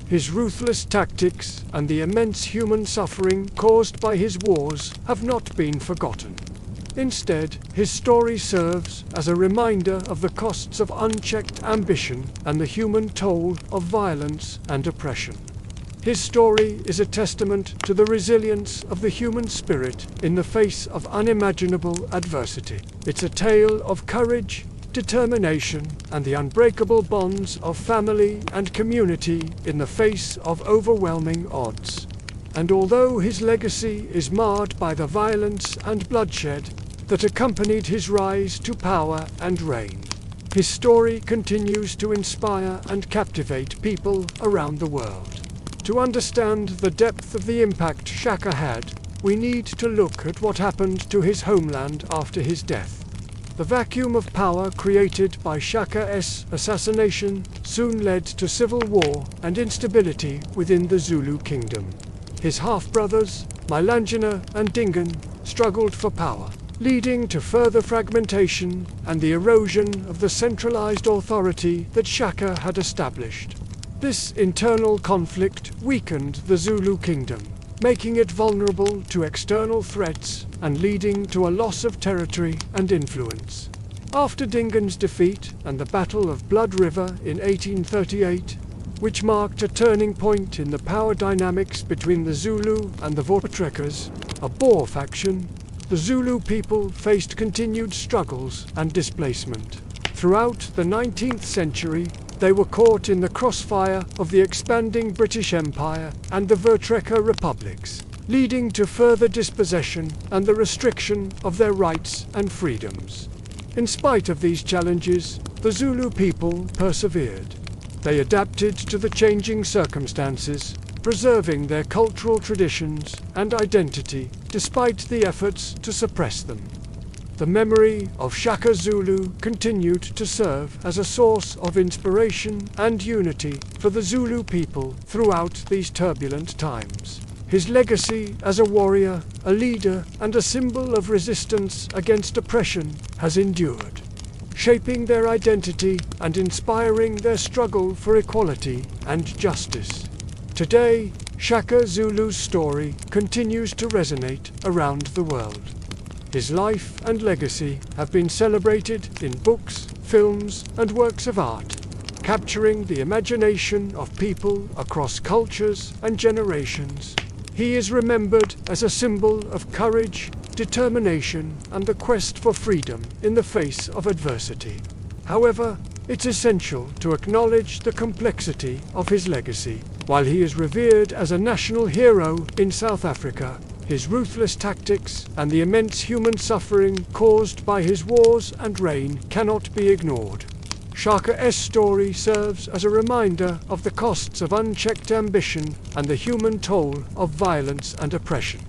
his ruthless tactics and the immense human suffering caused by his wars have not been forgotten. Instead, his story serves as a reminder of the costs of unchecked ambition and the human toll of violence and oppression. His story is a testament to the resilience of the human spirit in the face of unimaginable adversity. It's a tale of courage, determination, and the unbreakable bonds of family and community in the face of overwhelming odds. And although his legacy is marred by the violence and bloodshed that accompanied his rise to power and reign, his story continues to inspire and captivate people around the world. To understand the depth of the impact Shaka had, we need to look at what happened to his homeland after his death. The vacuum of power created by Shaka's assassination soon led to civil war and instability within the Zulu kingdom. His half-brothers, Mailanjana and Dingan, struggled for power, leading to further fragmentation and the erosion of the centralized authority that Shaka had established. This internal conflict weakened the Zulu kingdom, making it vulnerable to external threats and leading to a loss of territory and influence. After Dingaan's defeat and the Battle of Blood River in 1838, which marked a turning point in the power dynamics between the Zulu and the Voortrekkers, a Boer faction, the Zulu people faced continued struggles and displacement. Throughout the 19th century, they were caught in the crossfire of the expanding British Empire and the Voortrekker republics, leading to further dispossession and the restriction of their rights and freedoms. In spite of these challenges, the Zulu people persevered. They adapted to the changing circumstances, preserving their cultural traditions and identity despite the efforts to suppress them. The memory of Shaka Zulu continued to serve as a source of inspiration and unity for the Zulu people throughout these turbulent times. His legacy as a warrior, a leader, and a symbol of resistance against oppression has endured, shaping their identity and inspiring their struggle for equality and justice. Today, Shaka Zulu's story continues to resonate around the world. His life and legacy have been celebrated in books, films, and works of art, capturing the imagination of people across cultures and generations. He is remembered as a symbol of courage, determination, and the quest for freedom in the face of adversity. However, it's essential to acknowledge the complexity of his legacy. While he is revered as a national hero in South Africa, his ruthless tactics and the immense human suffering caused by his wars and reign cannot be ignored. Shaka's story serves as a reminder of the costs of unchecked ambition and the human toll of violence and oppression.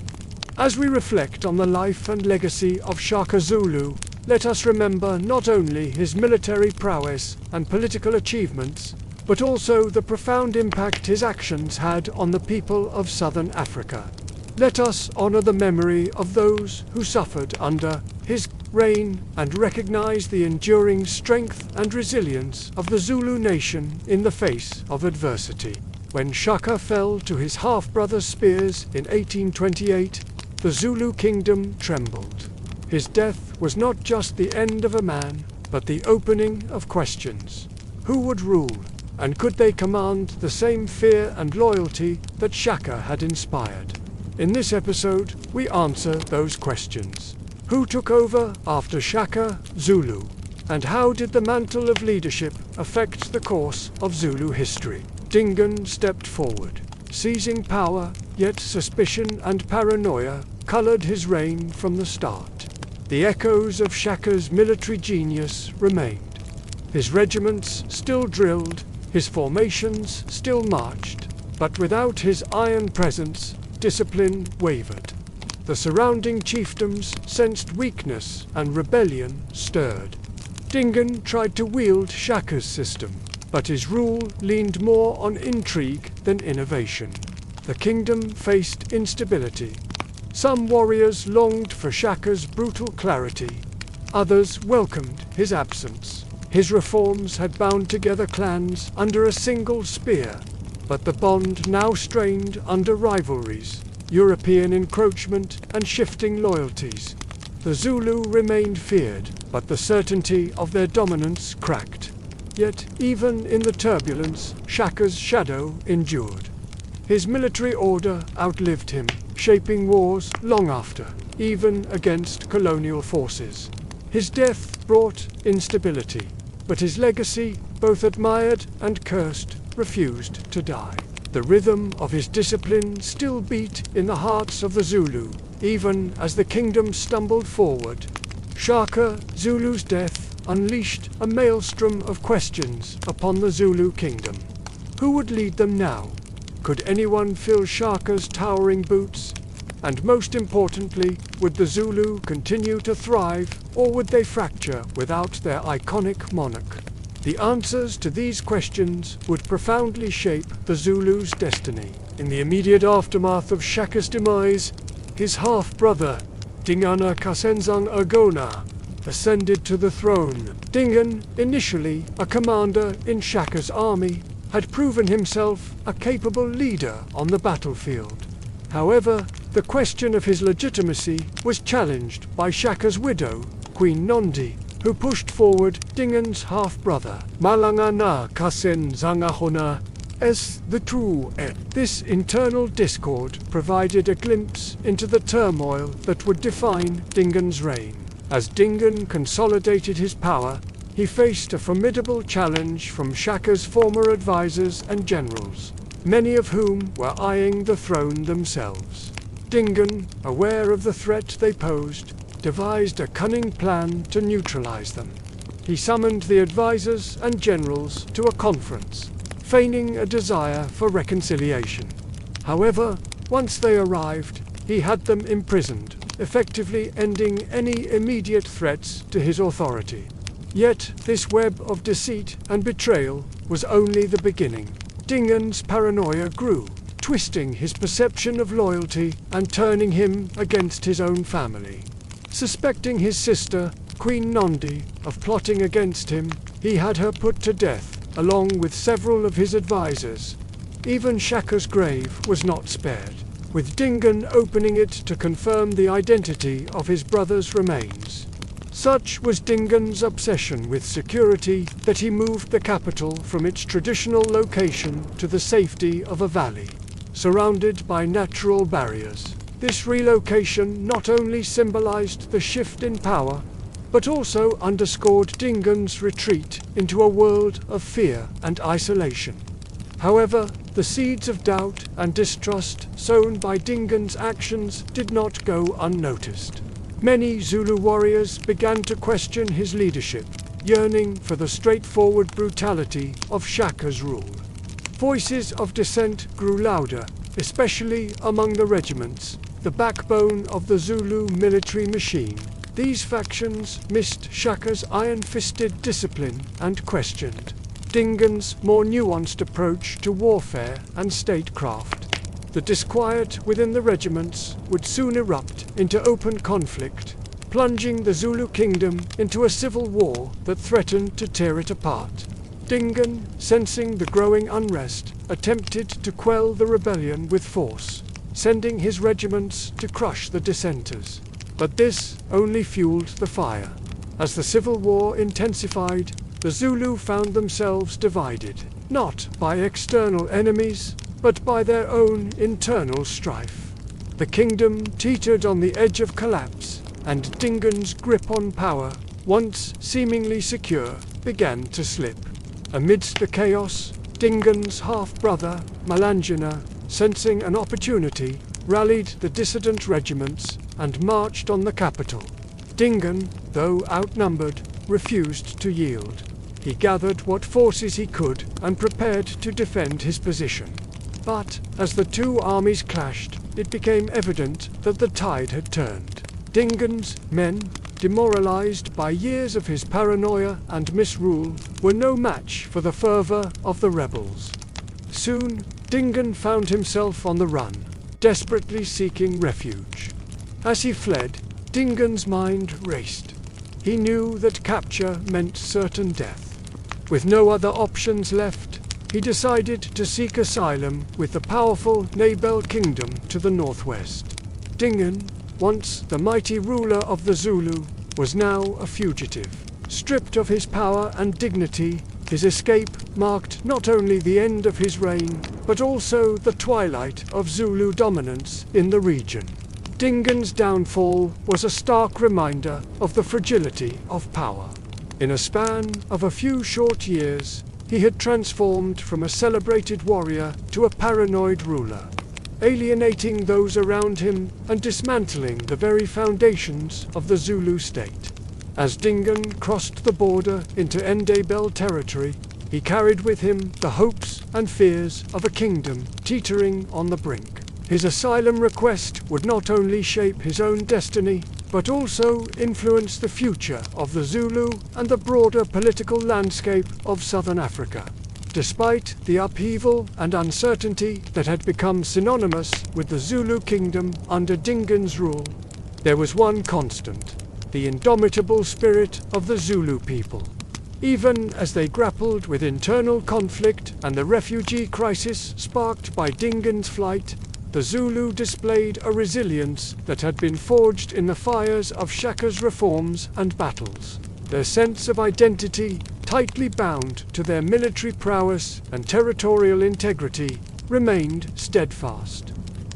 As we reflect on the life and legacy of Shaka Zulu, let us remember not only his military prowess and political achievements, but also the profound impact his actions had on the people of Southern Africa. Let us honor the memory of those who suffered under his reign and recognize the enduring strength and resilience of the Zulu nation in the face of adversity. When Shaka fell to his half-brother's spears in 1828, the Zulu kingdom trembled. His death was not just the end of a man, but the opening of questions. Who would rule, and could they command the same fear and loyalty that Shaka had inspired? In this episode, we answer those questions. Who took over after Shaka Zulu? And how did the mantle of leadership affect the course of Zulu history? Dingaan stepped forward, seizing power, yet suspicion and paranoia colored his reign from the start. The echoes of Shaka's military genius remained. His regiments still drilled, his formations still marched, but without his iron presence, discipline wavered. The surrounding chiefdoms sensed weakness and rebellion stirred. Dingaan tried to wield Shaka's system, but his rule leaned more on intrigue than innovation. The kingdom faced instability. Some warriors longed for Shaka's brutal clarity. Others welcomed his absence. His reforms had bound together clans under a single spear, but the bond now strained under rivalries, European encroachment, and shifting loyalties. The Zulu remained feared, but the certainty of their dominance cracked. Yet, even in the turbulence, Shaka's shadow endured. His military order outlived him, shaping wars long after, even against colonial forces. His death brought instability, but his legacy, both admired and cursed, refused to die. The rhythm of his discipline still beat in the hearts of the Zulu, even as the kingdom stumbled forward. Shaka Zulu's death unleashed a maelstrom of questions upon the Zulu kingdom. Who would lead them now? Could anyone fill Shaka's towering boots? And most importantly, would the Zulu continue to thrive, or would they fracture without their iconic monarch? The answers to these questions would profoundly shape the Zulu's destiny. In the immediate aftermath of Shaka's demise, his half-brother, Dingaan Kasenzang Agona, ascended to the throne. Dingaan, initially a commander in Shaka's army, had proven himself a capable leader on the battlefield. However, the question of his legitimacy was challenged by Shaka's widow, Queen Nondi, who pushed forward Dingan's half-brother, Malangana Kasen Zangahona, as the true heir. This internal discord provided a glimpse into the turmoil that would define Dingan's reign. As Dingan consolidated his power, he faced a formidable challenge from Shaka's former advisors and generals, many of whom were eyeing the throne themselves. Dingan, aware of the threat they posed, devised a cunning plan to neutralize them. He summoned the advisors and generals to a conference, feigning a desire for reconciliation. However, once they arrived, he had them imprisoned, effectively ending any immediate threats to his authority. Yet this web of deceit and betrayal was only the beginning. Dingan's paranoia grew, twisting his perception of loyalty and turning him against his own family. Suspecting his sister, Queen Nondi, of plotting against him, he had her put to death, along with several of his advisors. Even Shaka's grave was not spared, with Dingan opening it to confirm the identity of his brother's remains. Such was Dingan's obsession with security that he moved the capital from its traditional location to the safety of a valley, surrounded by natural barriers. This relocation not only symbolized the shift in power, but also underscored Dingan's retreat into a world of fear and isolation. However, the seeds of doubt and distrust sown by Dingan's actions did not go unnoticed. Many Zulu warriors began to question his leadership, yearning for the straightforward brutality of Shaka's rule. Voices of dissent grew louder, especially among the regiments, the backbone of the Zulu military machine. These factions missed Shaka's iron-fisted discipline and questioned Dingan's more nuanced approach to warfare and statecraft. The disquiet within the regiments would soon erupt into open conflict, plunging the Zulu kingdom into a civil war that threatened to tear it apart. Dingan, sensing the growing unrest, attempted to quell the rebellion with force, sending his regiments to crush the dissenters. But this only fueled the fire. As the civil war intensified, the Zulu found themselves divided, not by external enemies, but by their own internal strife. The kingdom teetered on the edge of collapse, and Dingan's grip on power, once seemingly secure, began to slip. Amidst the chaos, Dingan's half-brother, Malangana, sensing an opportunity, rallied the dissident regiments and marched on the capital. Dingan, though outnumbered, refused to yield. He gathered what forces he could and prepared to defend his position. But as the two armies clashed, it became evident that the tide had turned. Dingan's men, demoralized by years of his paranoia and misrule, were no match for the fervor of the rebels. Soon, Dingan found himself on the run, desperately seeking refuge. As he fled, Dingan's mind raced. He knew that capture meant certain death. With no other options left, he decided to seek asylum with the powerful Nebel Kingdom to the northwest. Dingan, once the mighty ruler of the Zulu, was now a fugitive. Stripped of his power and dignity, his escape marked not only the end of his reign, but also the twilight of Zulu dominance in the region. Dingan's downfall was a stark reminder of the fragility of power. In a span of a few short years, he had transformed from a celebrated warrior to a paranoid ruler, alienating those around him and dismantling the very foundations of the Zulu state. As Dingan crossed the border into Ndebele territory, he carried with him the hopes and fears of a kingdom teetering on the brink. His asylum request would not only shape his own destiny, but also influence the future of the Zulu and the broader political landscape of Southern Africa. Despite the upheaval and uncertainty that had become synonymous with the Zulu kingdom under Dingan's rule, there was one constant: the indomitable spirit of the Zulu people. Even as they grappled with internal conflict and the refugee crisis sparked by Dingan's flight, the Zulu displayed a resilience that had been forged in the fires of Shaka's reforms and battles. Their sense of identity, tightly bound to their military prowess and territorial integrity, remained steadfast.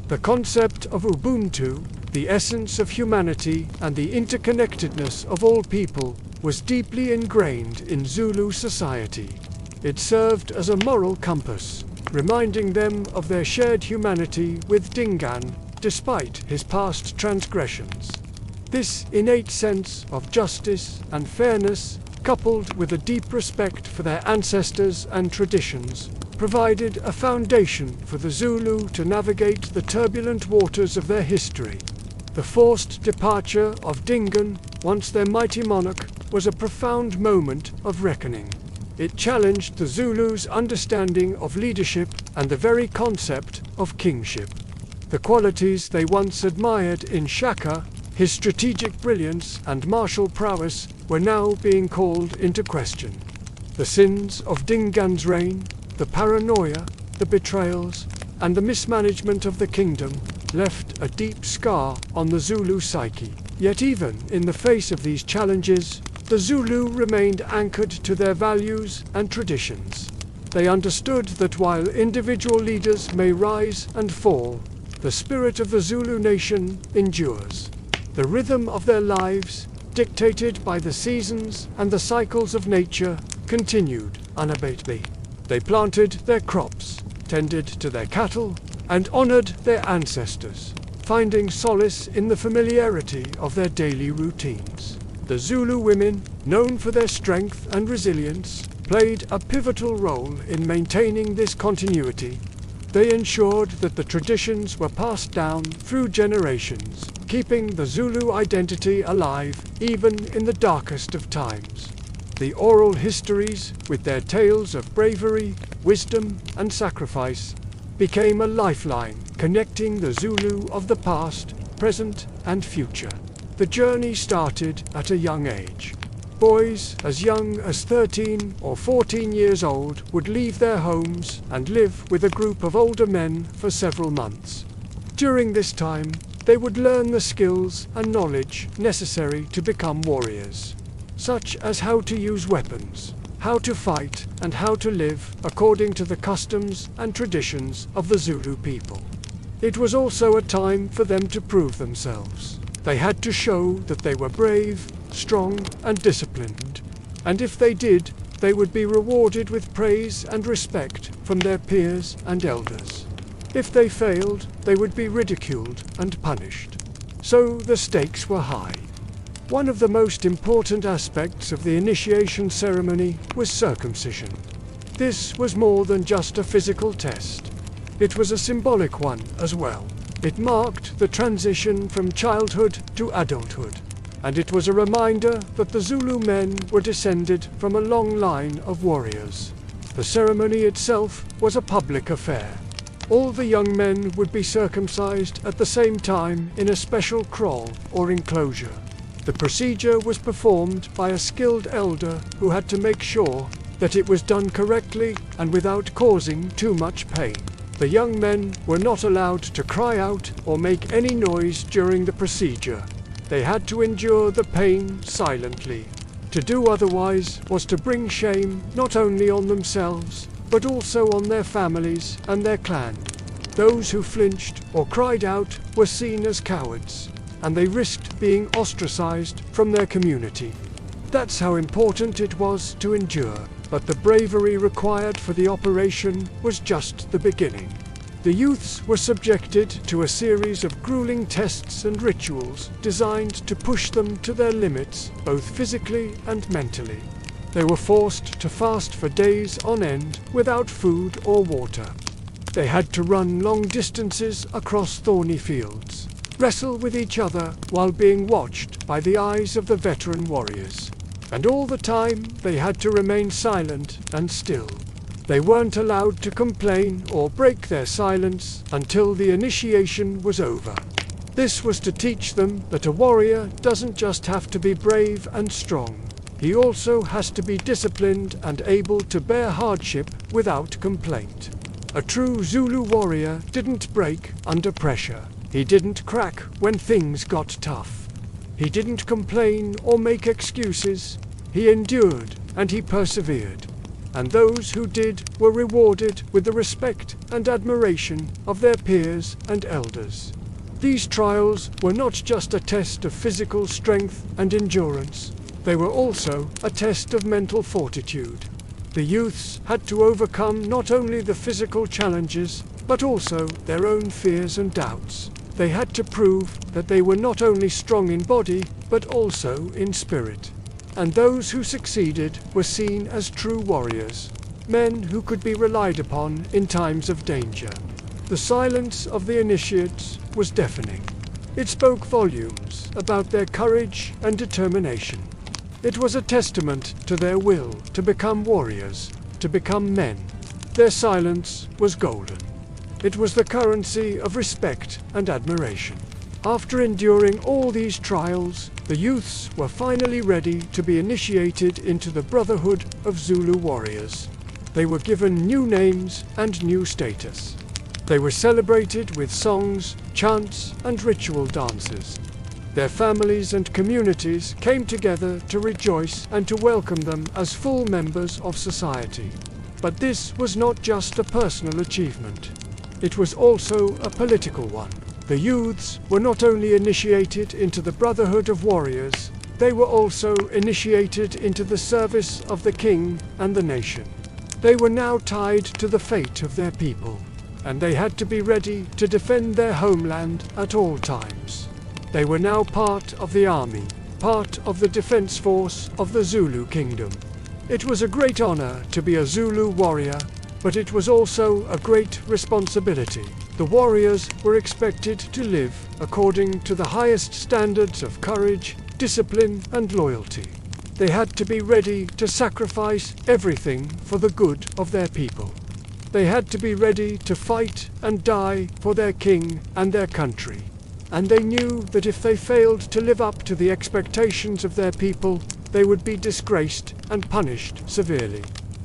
The concept of Ubuntu, the essence of humanity and the interconnectedness of all people, was deeply ingrained in Zulu society. It served as a moral compass, reminding them of their shared humanity with Dingaan, despite his past transgressions. This innate sense of justice and fairness, coupled with a deep respect for their ancestors and traditions, provided a foundation for the Zulu to navigate the turbulent waters of their history. The forced departure of Dingaan, once their mighty monarch, was a profound moment of reckoning. It challenged the Zulus' understanding of leadership and the very concept of kingship. The qualities they once admired in Shaka, his strategic brilliance and martial prowess, were now being called into question. The sins of Dingaan's reign, the paranoia, the betrayals, and the mismanagement of the kingdom left a deep scar on the Zulu psyche. Yet even in the face of these challenges, the Zulu remained anchored to their values and traditions. They understood that while individual leaders may rise and fall, the spirit of the Zulu nation endures. The rhythm of their lives, dictated by the seasons and the cycles of nature, continued unabatedly. They planted their crops, tended to their cattle, and honored their ancestors, finding solace in the familiarity of their daily routines. The Zulu women, known for their strength and resilience, played a pivotal role in maintaining this continuity. They ensured that the traditions were passed down through generations, keeping the Zulu identity alive even in the darkest of times. The oral histories, with their tales of bravery, wisdom, and sacrifice, became a lifeline connecting the Zulu of the past, present, and future. The journey started at a young age. Boys as young as 13 or 14 years old would leave their homes and live with a group of older men for several months. During this time, they would learn the skills and knowledge necessary to become warriors, such as how to use weapons, how to fight, and how to live according to the customs and traditions of the Zulu people. It was also a time for them to prove themselves. They had to show that they were brave, strong, and disciplined, and if they did, they would be rewarded with praise and respect from their peers and elders. If they failed, they would be ridiculed and punished. So the stakes were high. One of the most important aspects of the initiation ceremony was circumcision. This was more than just a physical test. It was a symbolic one as well. It marked the transition from childhood to adulthood, and it was a reminder that the Zulu men were descended from a long line of warriors. The ceremony itself was a public affair. All the young men would be circumcised at the same time in a special kraal or enclosure. The procedure was performed by a skilled elder who had to make sure that it was done correctly and without causing too much pain. The young men were not allowed to cry out or make any noise during the procedure. They had to endure the pain silently. To do otherwise was to bring shame not only on themselves, but also on their families and their clan. Those who flinched or cried out were seen as cowards, and they risked being ostracized from their community. That's how important it was to endure. But the bravery required for the operation was just the beginning. The youths were subjected to a series of grueling tests and rituals designed to push them to their limits, both physically and mentally. They were forced to fast for days on end without food or water. They had to run long distances across thorny fields, wrestle with each other while being watched by the eyes of the veteran warriors. And all the time, they had to remain silent and still. They weren't allowed to complain or break their silence until the initiation was over. This was to teach them that a warrior doesn't just have to be brave and strong. He also has to be disciplined and able to bear hardship without complaint. A true Zulu warrior didn't break under pressure. He didn't crack when things got tough. He didn't complain or make excuses. He endured and he persevered. And those who did were rewarded with the respect and admiration of their peers and elders. These trials were not just a test of physical strength and endurance. They were also a test of mental fortitude. The youths had to overcome not only the physical challenges, but also their own fears and doubts. They had to prove that they were not only strong in body, but also in spirit. And those who succeeded were seen as true warriors, men who could be relied upon in times of danger. The silence of the initiates was deafening. It spoke volumes about their courage and determination. It was a testament to their will to become warriors, to become men. Their silence was golden. It was the currency of respect and admiration. After enduring all these trials, the youths were finally ready to be initiated into the brotherhood of Zulu warriors. They were given new names and new status. They were celebrated with songs, chants, and ritual dances. Their families and communities came together to rejoice and to welcome them as full members of society. But this was not just a personal achievement. It was also a political one. The youths were not only initiated into the brotherhood of warriors, they were also initiated into the service of the king and the nation. They were now tied to the fate of their people, and they had to be ready to defend their homeland at all times. They were now part of the army, part of the defense force of the Zulu kingdom. It was a great honor to be a Zulu warrior, but it was also a great responsibility. The warriors were expected to live according to the highest standards of courage, discipline, and loyalty. They had to be ready to sacrifice everything for the good of their people. They had to be ready to fight and die for their king and their country. And they knew that if they failed to live up to the expectations of their people, they would be disgraced and punished severely.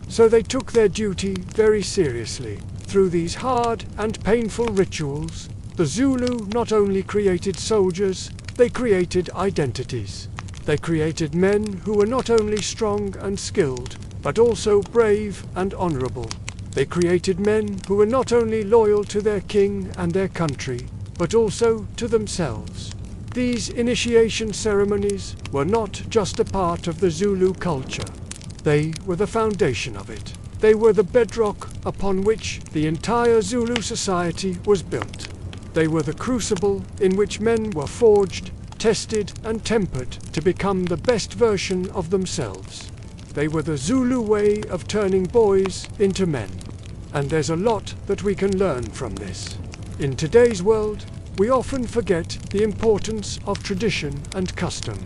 So they took their duty very seriously. Through these hard and painful rituals, the Zulu not only created soldiers, they created identities. They created men who were not only strong and skilled, but also brave and honorable. They created men who were not only loyal to their king and their country, but also to themselves. These initiation ceremonies were not just a part of the Zulu culture. They were the foundation of it. They were the bedrock upon which the entire Zulu society was built. They were the crucible in which men were forged, tested, and tempered to become the best version of themselves. They were the Zulu way of turning boys into men. And there's a lot that we can learn from this. In today's world, we often forget the importance of tradition and custom.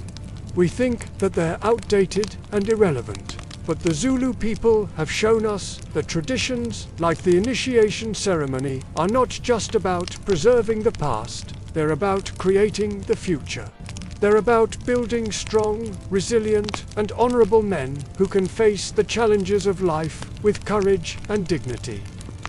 We think that they're outdated and irrelevant. But the Zulu people have shown us that traditions, like the initiation ceremony, are not just about preserving the past, they're about creating the future. They're about building strong, resilient, and honorable men who can face the challenges of life with courage and dignity.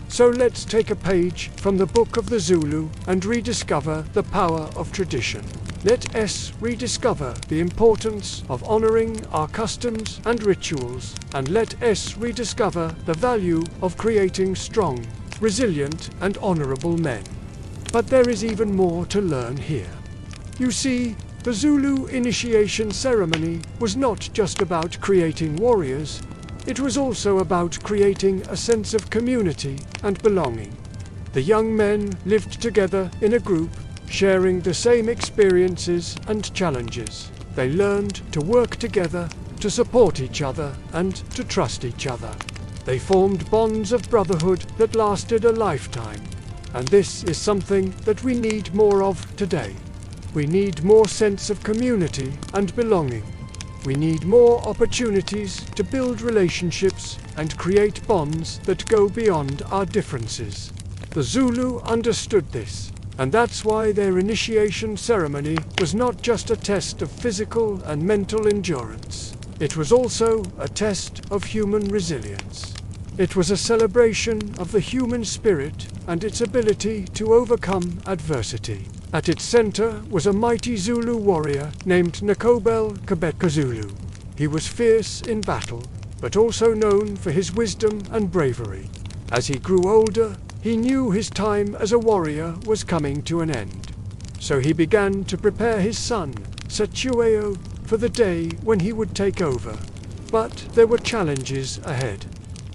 So let's take a page from the Book of the Zulu and rediscover the power of tradition. Let us rediscover the importance of honoring our customs and rituals, and let us rediscover the value of creating strong, resilient, and honorable men. But there is even more to learn here. You see, the Zulu initiation ceremony was not just about creating warriors, it was also about creating a sense of community and belonging. The young men lived together in a group, sharing the same experiences and challenges. They learned to work together, to support each other, and to trust each other. They formed bonds of brotherhood that lasted a lifetime. And this is something that we need more of today. We need more sense of community and belonging. We need more opportunities to build relationships and create bonds that go beyond our differences. The Zulu understood this. And that's why their initiation ceremony was not just a test of physical and mental endurance. It was also a test of human resilience. It was a celebration of the human spirit and its ability to overcome adversity. At its center was a mighty Zulu warrior named Nkobel Zulu. He was fierce in battle, but also known for his wisdom and bravery. As he grew older, he knew his time as a warrior was coming to an end. So he began to prepare his son, Setueo, for the day when he would take over. But there were challenges ahead.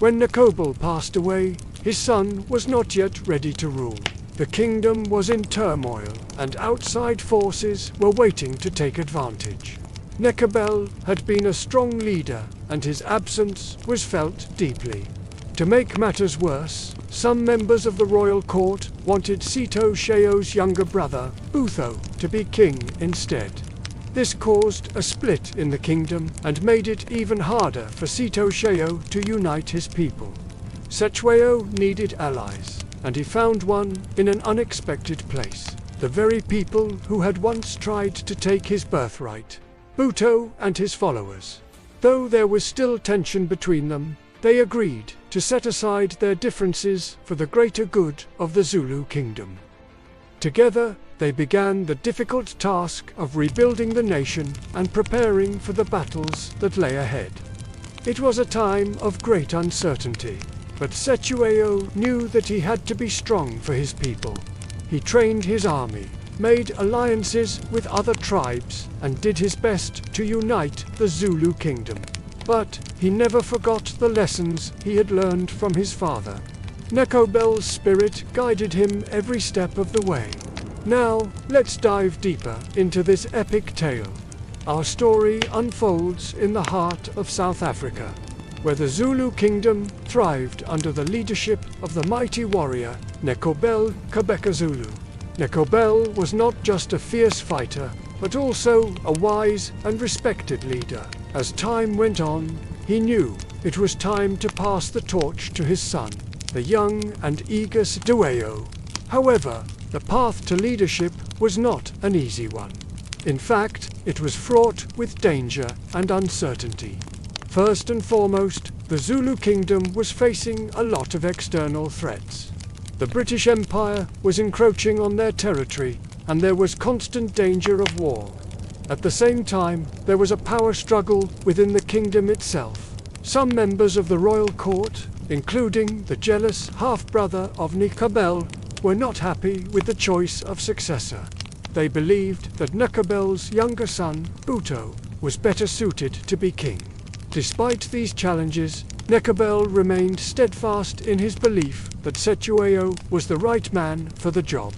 When Nkobel passed away, his son was not yet ready to rule. The kingdom was in turmoil, and outside forces were waiting to take advantage. Nkobel had been a strong leader, and his absence was felt deeply. To make matters worse, some members of the royal court wanted Seto-Sheo's younger brother, Butho, to be king instead. This caused a split in the kingdom and made it even harder for Seto-Sheo to unite his people. Setueo needed allies, and he found one in an unexpected place. The very people who had once tried to take his birthright, Butho and his followers. Though there was still tension between them, they agreed to set aside their differences for the greater good of the Zulu kingdom. Together, they began the difficult task of rebuilding the nation and preparing for the battles that lay ahead. It was a time of great uncertainty, but Setueo knew that he had to be strong for his people. He trained his army, made alliances with other tribes, and did his best to unite the Zulu kingdom. But he never forgot the lessons he had learned from his father. Nkobel's spirit guided him every step of the way. Now, let's dive deeper into this epic tale. Our story unfolds in the heart of South Africa, where the Zulu kingdom thrived under the leadership of the mighty warrior Nkobel Zulu. Nkobel was not just a fierce fighter, but also a wise and respected leader. As time went on, he knew it was time to pass the torch to his son, the young and eager Setueo. However, the path to leadership was not an easy one. In fact, it was fraught with danger and uncertainty. First and foremost, the Zulu kingdom was facing a lot of external threats. The British Empire was encroaching on their territory, and there was constant danger of war. At the same time, there was a power struggle within the kingdom itself. Some members of the royal court, including the jealous half-brother of Nkobel, were not happy with the choice of successor. They believed that Nkobel's younger son, Butho, was better suited to be king. Despite these challenges, Nkobel remained steadfast in his belief that Setueo was the right man for the job.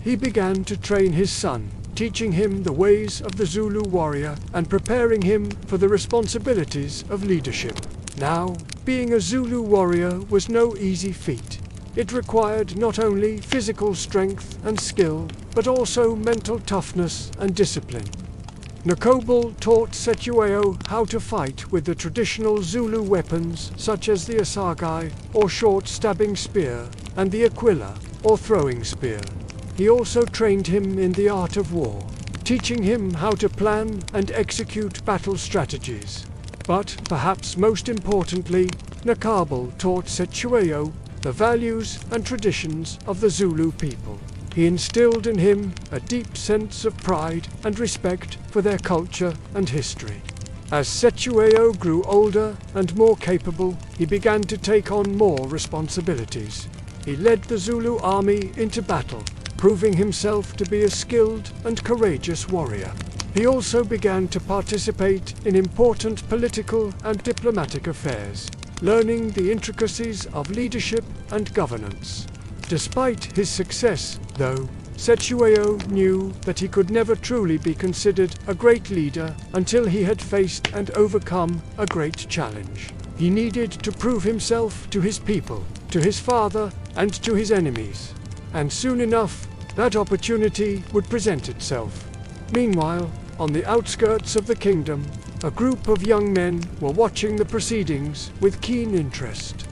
He began to train his son, teaching him the ways of the Zulu warrior and preparing him for the responsibilities of leadership. Now, being a Zulu warrior was no easy feat. It required not only physical strength and skill, but also mental toughness and discipline. Nkobel taught Setueo how to fight with the traditional Zulu weapons such as the assegai, or short stabbing spear, and the aquila, or throwing spear. He also trained him in the art of war, teaching him how to plan and execute battle strategies. But perhaps most importantly, Nkobel taught Setueo the values and traditions of the Zulu people. He instilled in him a deep sense of pride and respect for their culture and history. As Setueo grew older and more capable, he began to take on more responsibilities. He led the Zulu army into battle, proving himself to be a skilled and courageous warrior. He also began to participate in important political and diplomatic affairs, learning the intricacies of leadership and governance. Despite his success, though, Setueo knew that he could never truly be considered a great leader until he had faced and overcome a great challenge. He needed to prove himself to his people, to his father, and to his enemies. And soon enough, that opportunity would present itself. Meanwhile, on the outskirts of the kingdom, a group of young men were watching the proceedings with keen interest.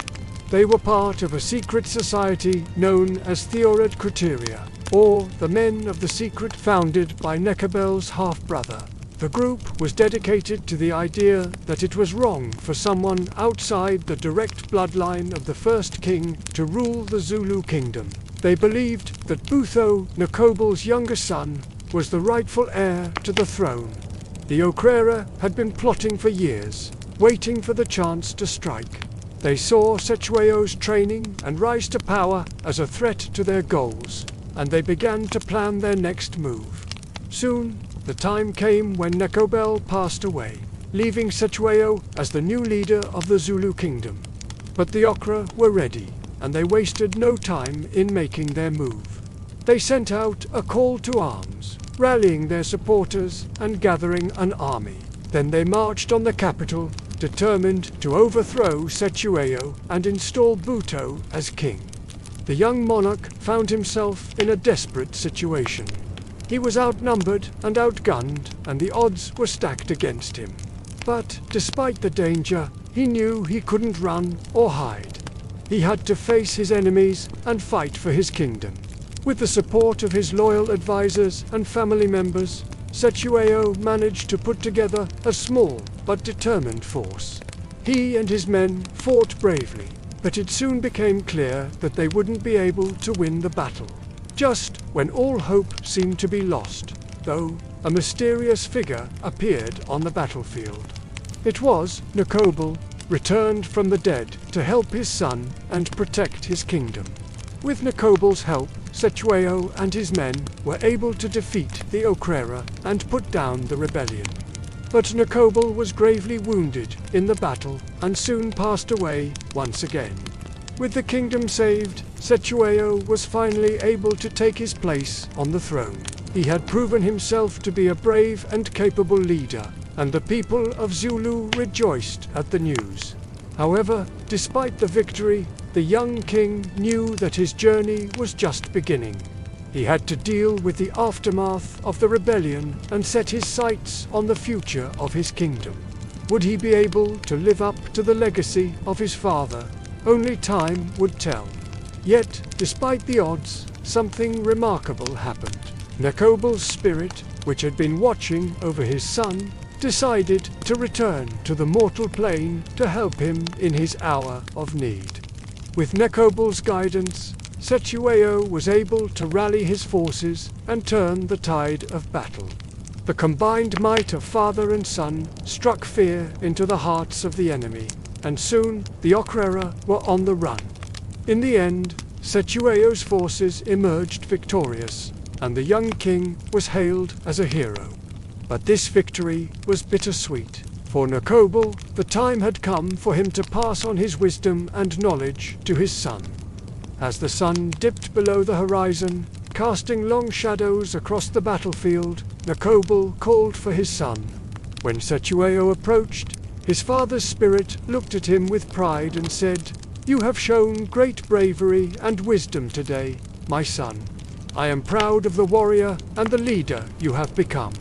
They were part of a secret society known as Criteria, or the Men of the Secret, founded by Nkobel's half-brother. The group was dedicated to the idea that it was wrong for someone outside the direct bloodline of the first king to rule the Zulu kingdom. They believed that Butho, Nkobel's younger son, was the rightful heir to the throne. The Okrera had been plotting for years, waiting for the chance to strike. They saw Sechueo's training and rise to power as a threat to their goals, and they began to plan their next move. Soon, the time came when Nkobel passed away, leaving Sechueo as the new leader of the Zulu kingdom. But the Okra were ready, and they wasted no time in making their move. They sent out a call to arms, rallying their supporters and gathering an army. Then they marched on the capital, determined to overthrow Sechueo and install Butho as king. The young monarch found himself in a desperate situation. He was outnumbered and outgunned, and the odds were stacked against him. But despite the danger, he knew he couldn't run or hide. He had to face his enemies and fight for his kingdom. With the support of his loyal advisors and family members, Sechueo managed to put together a small but determined force. He and his men fought bravely, but it soon became clear that they wouldn't be able to win the battle. Just when all hope seemed to be lost, though, a mysterious figure appeared on the battlefield. It was Nkobel, returned from the dead to help his son and protect his kingdom. With Nkobel's help, Sechueo and his men were able to defeat the Okrera and put down the rebellion. But Nkobel was gravely wounded in the battle and soon passed away once again. With the kingdom saved, Sechueo was finally able to take his place on the throne. He had proven himself to be a brave and capable leader, and the people of Zulu rejoiced at the news. However, despite the victory, the young king knew that his journey was just beginning. He had to deal with the aftermath of the rebellion and set his sights on the future of his kingdom. Would he be able to live up to the legacy of his father? Only time would tell. Yet, despite the odds, something remarkable happened. Nkobel's spirit, which had been watching over his son, decided to return to the mortal plane to help him in his hour of need. With Nkobel's guidance, Sechueo was able to rally his forces and turn the tide of battle. The combined might of father and son struck fear into the hearts of the enemy, and soon the Okrera were on the run. In the end, Sechueo's forces emerged victorious, and the young king was hailed as a hero. But this victory was bittersweet. For Nkobel, the time had come for him to pass on his wisdom and knowledge to his son. As the sun dipped below the horizon, casting long shadows across the battlefield, Nkobel called for his son. When Sechueo approached, his father's spirit looked at him with pride and said, "You have shown great bravery and wisdom today, my son. I am proud of the warrior and the leader you have become."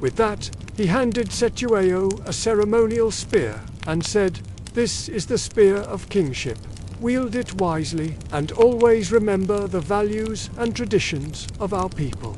With that, he handed Sechueo a ceremonial spear and said, "This is the spear of kingship. Wield it wisely and always remember the values and traditions of our people."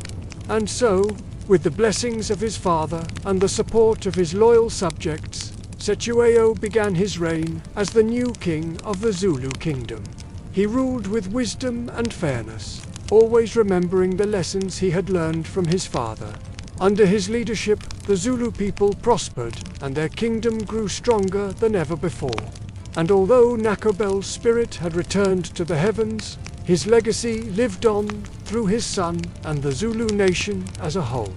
And so, with the blessings of his father and the support of his loyal subjects, Sechueo began his reign as the new king of the Zulu kingdom. He ruled with wisdom and fairness, always remembering the lessons he had learned from his father. Under his leadership, the Zulu people prospered and their kingdom grew stronger than ever before. And although Nkobel's spirit had returned to the heavens, his legacy lived on through his son and the Zulu nation as a whole.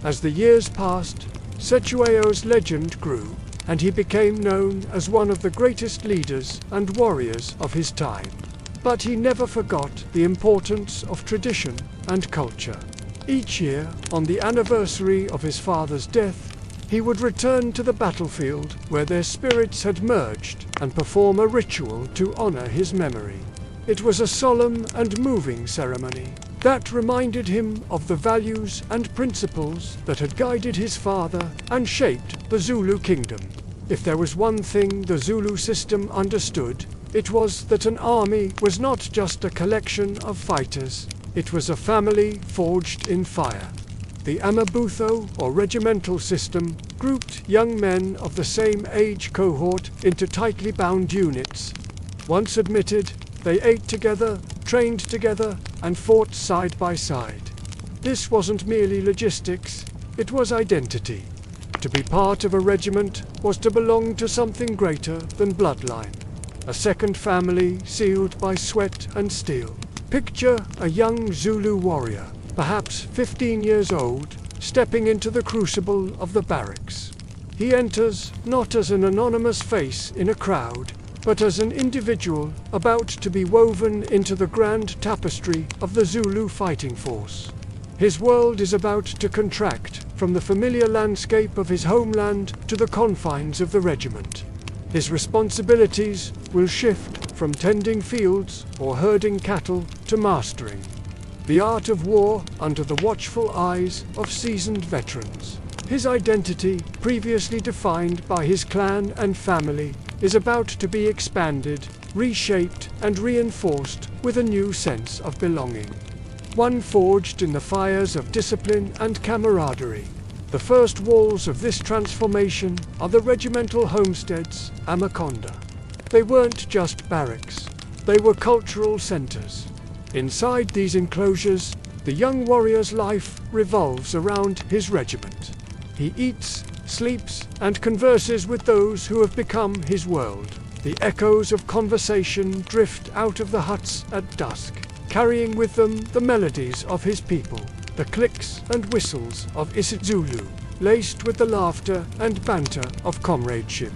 As the years passed, Sechueo's legend grew, and he became known as one of the greatest leaders and warriors of his time. But he never forgot the importance of tradition and culture. Each year, on the anniversary of his father's death, he would return to the battlefield where their spirits had merged and perform a ritual to honor his memory. It was a solemn and moving ceremony that reminded him of the values and principles that had guided his father and shaped the Zulu kingdom. If there was one thing the Zulu system understood, it was that an army was not just a collection of fighters. It was a family forged in fire. The Amabutho, or regimental system, grouped young men of the same age cohort into tightly bound units. Once admitted, they ate together, trained together, and fought side by side. This wasn't merely logistics, it was identity. To be part of a regiment was to belong to something greater than bloodline. A second family sealed by sweat and steel. Picture a young Zulu warrior, perhaps 15 years old, stepping into the crucible of the barracks. He enters not as an anonymous face in a crowd, but as an individual about to be woven into the grand tapestry of the Zulu fighting force. His world is about to contract from the familiar landscape of his homeland to the confines of the regiment. His responsibilities will shift from tending fields or herding cattle to mastering the art of war under the watchful eyes of seasoned veterans. His identity, previously defined by his clan and family, is about to be expanded, reshaped, and reinforced with a new sense of belonging. One forged in the fires of discipline and camaraderie. The first walls of this transformation are the regimental homesteads, Amaconda. They weren't just barracks, they were cultural centers. Inside these enclosures, the young warrior's life revolves around his regiment. He eats, sleeps, and converses with those who have become his world. The echoes of conversation drift out of the huts at dusk, carrying with them the melodies of his people, the clicks and whistles of isiZulu, laced with the laughter and banter of comradeship.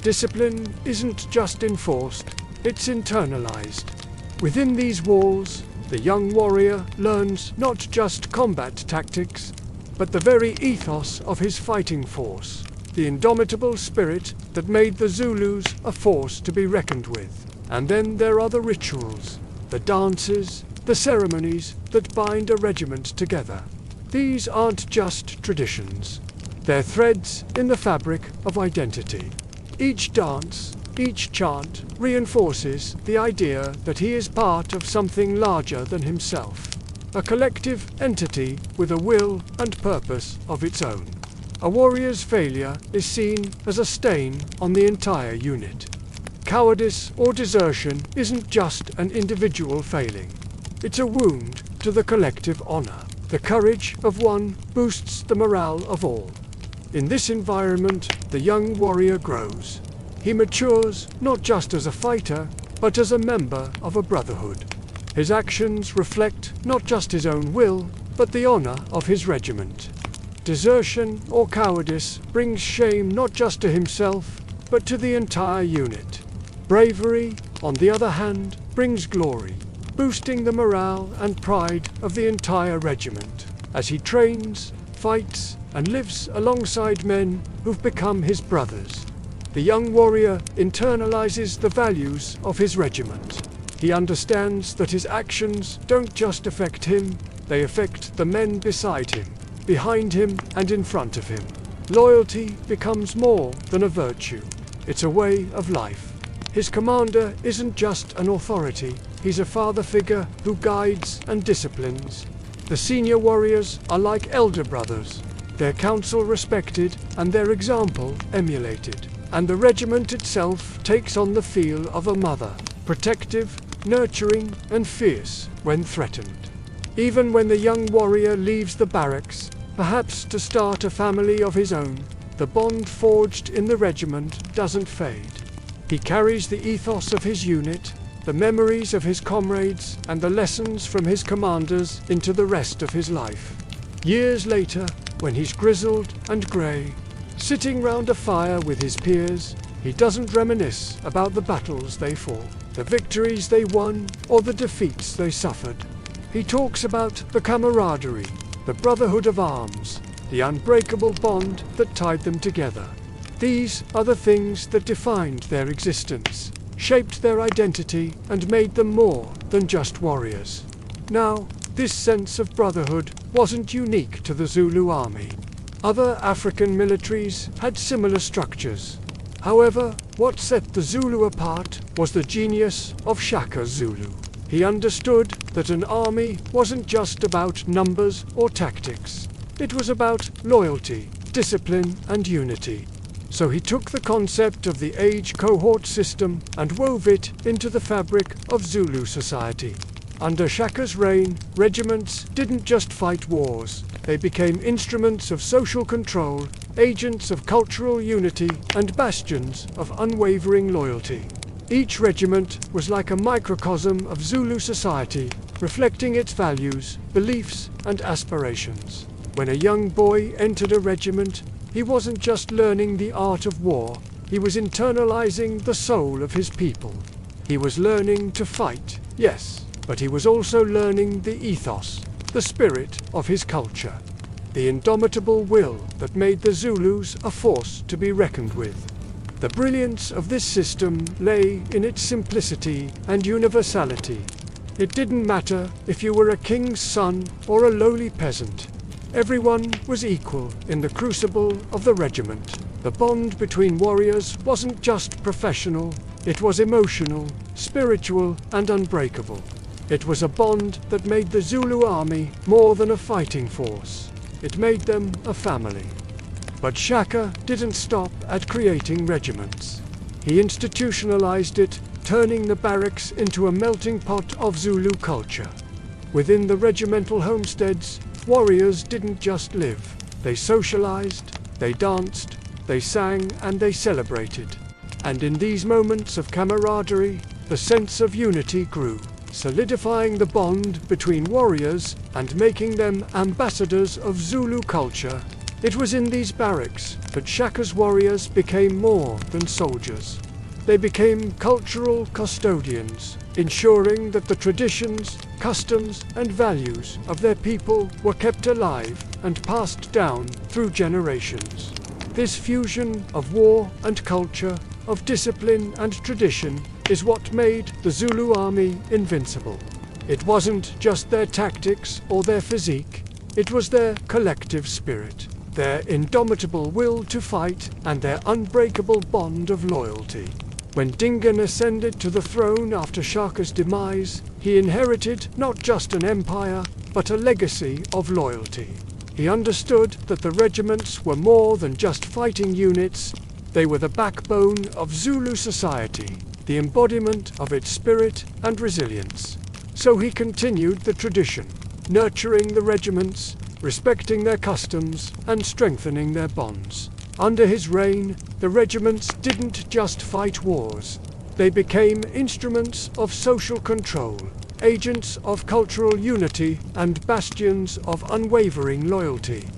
Discipline isn't just enforced, it's internalized. Within these walls, the young warrior learns not just combat tactics, but the very ethos of his fighting force, the indomitable spirit that made the Zulus a force to be reckoned with. And then there are the rituals, the dances, the ceremonies that bind a regiment together. These aren't just traditions, they're threads in the fabric of identity. Each dance, each chant reinforces the idea that he is part of something larger than himself, a collective entity with a will and purpose of its own. A warrior's failure is seen as a stain on the entire unit. Cowardice or desertion isn't just an individual failing. It's a wound to the collective honor. The courage of one boosts the morale of all. In this environment, the young warrior grows. He matures not just as a fighter, but as a member of a brotherhood. His actions reflect not just his own will, but the honor of his regiment. Desertion or cowardice brings shame not just to himself, but to the entire unit. Bravery, on the other hand, brings glory, boosting the morale and pride of the entire regiment, as he trains, fights, and lives alongside men who've become his brothers. The young warrior internalizes the values of his regiment. He understands that his actions don't just affect him, they affect the men beside him, behind him, and in front of him. Loyalty becomes more than a virtue. It's a way of life. His commander isn't just an authority, he's a father figure who guides and disciplines. The senior warriors are like elder brothers, their counsel respected and their example emulated. And the regiment itself takes on the feel of a mother, protective, nurturing, and fierce when threatened. Even when the young warrior leaves the barracks, perhaps to start a family of his own, the bond forged in the regiment doesn't fade. He carries the ethos of his unit, the memories of his comrades, and the lessons from his commanders into the rest of his life. Years later, when he's grizzled and grey, sitting round a fire with his peers, he doesn't reminisce about the battles they fought, the victories they won, or the defeats they suffered. He talks about the camaraderie, the brotherhood of arms, the unbreakable bond that tied them together. These are the things that defined their existence, shaped their identity, and made them more than just warriors. Now, this sense of brotherhood wasn't unique to the Zulu army. Other African militaries had similar structures. However, what set the Zulu apart was the genius of Shaka Zulu. He understood that an army wasn't just about numbers or tactics. It was about loyalty, discipline, and unity. So he took the concept of the age cohort system and wove it into the fabric of Zulu society. Under Shaka's reign, regiments didn't just fight wars. They became instruments of social control, agents of cultural unity, and bastions of unwavering loyalty. Each regiment was like a microcosm of Zulu society, reflecting its values, beliefs, and aspirations. When a young boy entered a regiment, he wasn't just learning the art of war, he was internalizing the soul of his people. He was learning to fight, yes, but he was also learning the ethos, the spirit of his culture. The indomitable will that made the Zulus a force to be reckoned with. The brilliance of this system lay in its simplicity and universality. It didn't matter if you were a king's son or a lowly peasant. Everyone was equal in the crucible of the regiment. The bond between warriors wasn't just professional, it was emotional, spiritual, and unbreakable. It was a bond that made the Zulu army more than a fighting force. It made them a family. But Shaka didn't stop at creating regiments. He institutionalized it, turning the barracks into a melting pot of Zulu culture. Within the regimental homesteads, warriors didn't just live. They socialized, they danced, they sang, and they celebrated. And in these moments of camaraderie, the sense of unity grew, solidifying the bond between warriors and making them ambassadors of Zulu culture. It was in these barracks that Shaka's warriors became more than soldiers. They became cultural custodians, ensuring that the traditions, customs, and values of their people were kept alive and passed down through generations. This fusion of war and culture, of discipline and tradition, is what made the Zulu army invincible. It wasn't just their tactics or their physique, it was their collective spirit, their indomitable will to fight, and their unbreakable bond of loyalty. When Dingan ascended to the throne after Shaka's demise, he inherited not just an empire, but a legacy of loyalty. He understood that the regiments were more than just fighting units, they were the backbone of Zulu society, the embodiment of its spirit and resilience. So he continued the tradition, nurturing the regiments, respecting their customs, and strengthening their bonds. Under his reign, the regiments didn't just fight wars. They became instruments of social control, agents of cultural unity, and bastions of unwavering loyalty.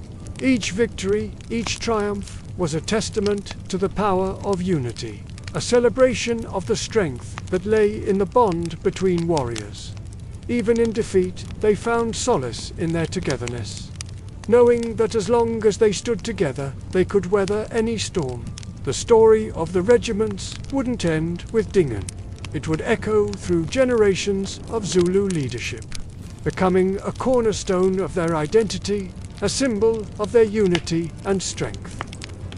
Each victory, each triumph, was a testament to the power of unity, a celebration of the strength that lay in the bond between warriors. Even in defeat, they found solace in their togetherness, knowing that as long as they stood together, they could weather any storm. The story of the regiments wouldn't end with Dingan. It would echo through generations of Zulu leadership, becoming a cornerstone of their identity, a symbol of their unity and strength.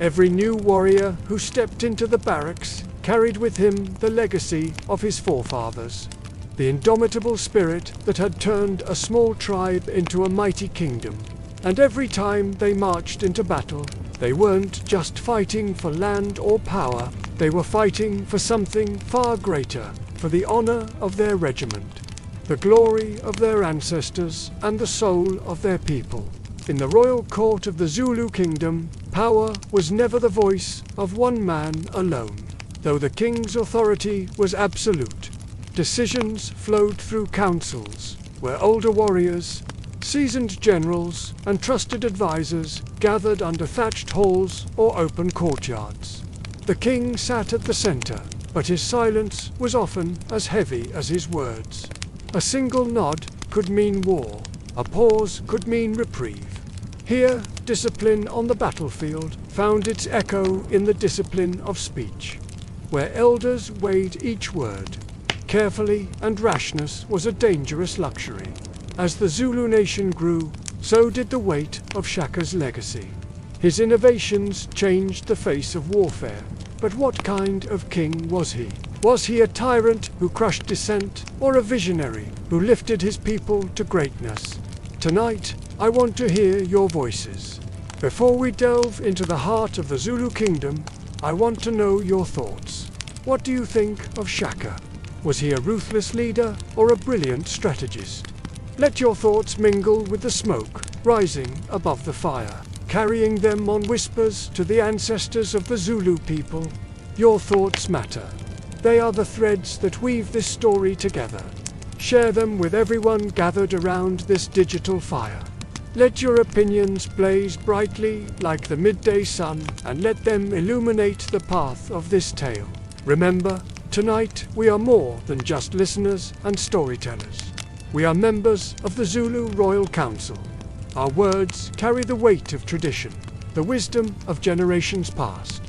Every new warrior who stepped into the barracks carried with him the legacy of his forefathers, the indomitable spirit that had turned a small tribe into a mighty kingdom. And every time they marched into battle, they weren't just fighting for land or power, they were fighting for something far greater, for the honor of their regiment, the glory of their ancestors, and the soul of their people. In the royal court of the Zulu kingdom, power was never the voice of one man alone. Though the king's authority was absolute, decisions flowed through councils, where older warriors, seasoned generals, and trusted advisors gathered under thatched halls or open courtyards. The king sat at the center, but his silence was often as heavy as his words. A single nod could mean war, a pause could mean reprieve. Here, discipline on the battlefield found its echo in the discipline of speech, where elders weighed each word carefully, and rashness was a dangerous luxury. As the Zulu nation grew, so did the weight of Shaka's legacy. His innovations changed the face of warfare. But what kind of king was he? Was he a tyrant who crushed dissent, or a visionary who lifted his people to greatness? Tonight, I want to hear your voices. Before we delve into the heart of the Zulu kingdom, I want to know your thoughts. What do you think of Shaka? Was he a ruthless leader or a brilliant strategist? Let your thoughts mingle with the smoke rising above the fire, carrying them on whispers to the ancestors of the Zulu people. Your thoughts matter. They are the threads that weave this story together. Share them with everyone gathered around this digital fire. Let your opinions blaze brightly like the midday sun, and let them illuminate the path of this tale. Remember, tonight we are more than just listeners and storytellers. We are members of the Zulu Royal Council. Our words carry the weight of tradition, the wisdom of generations past.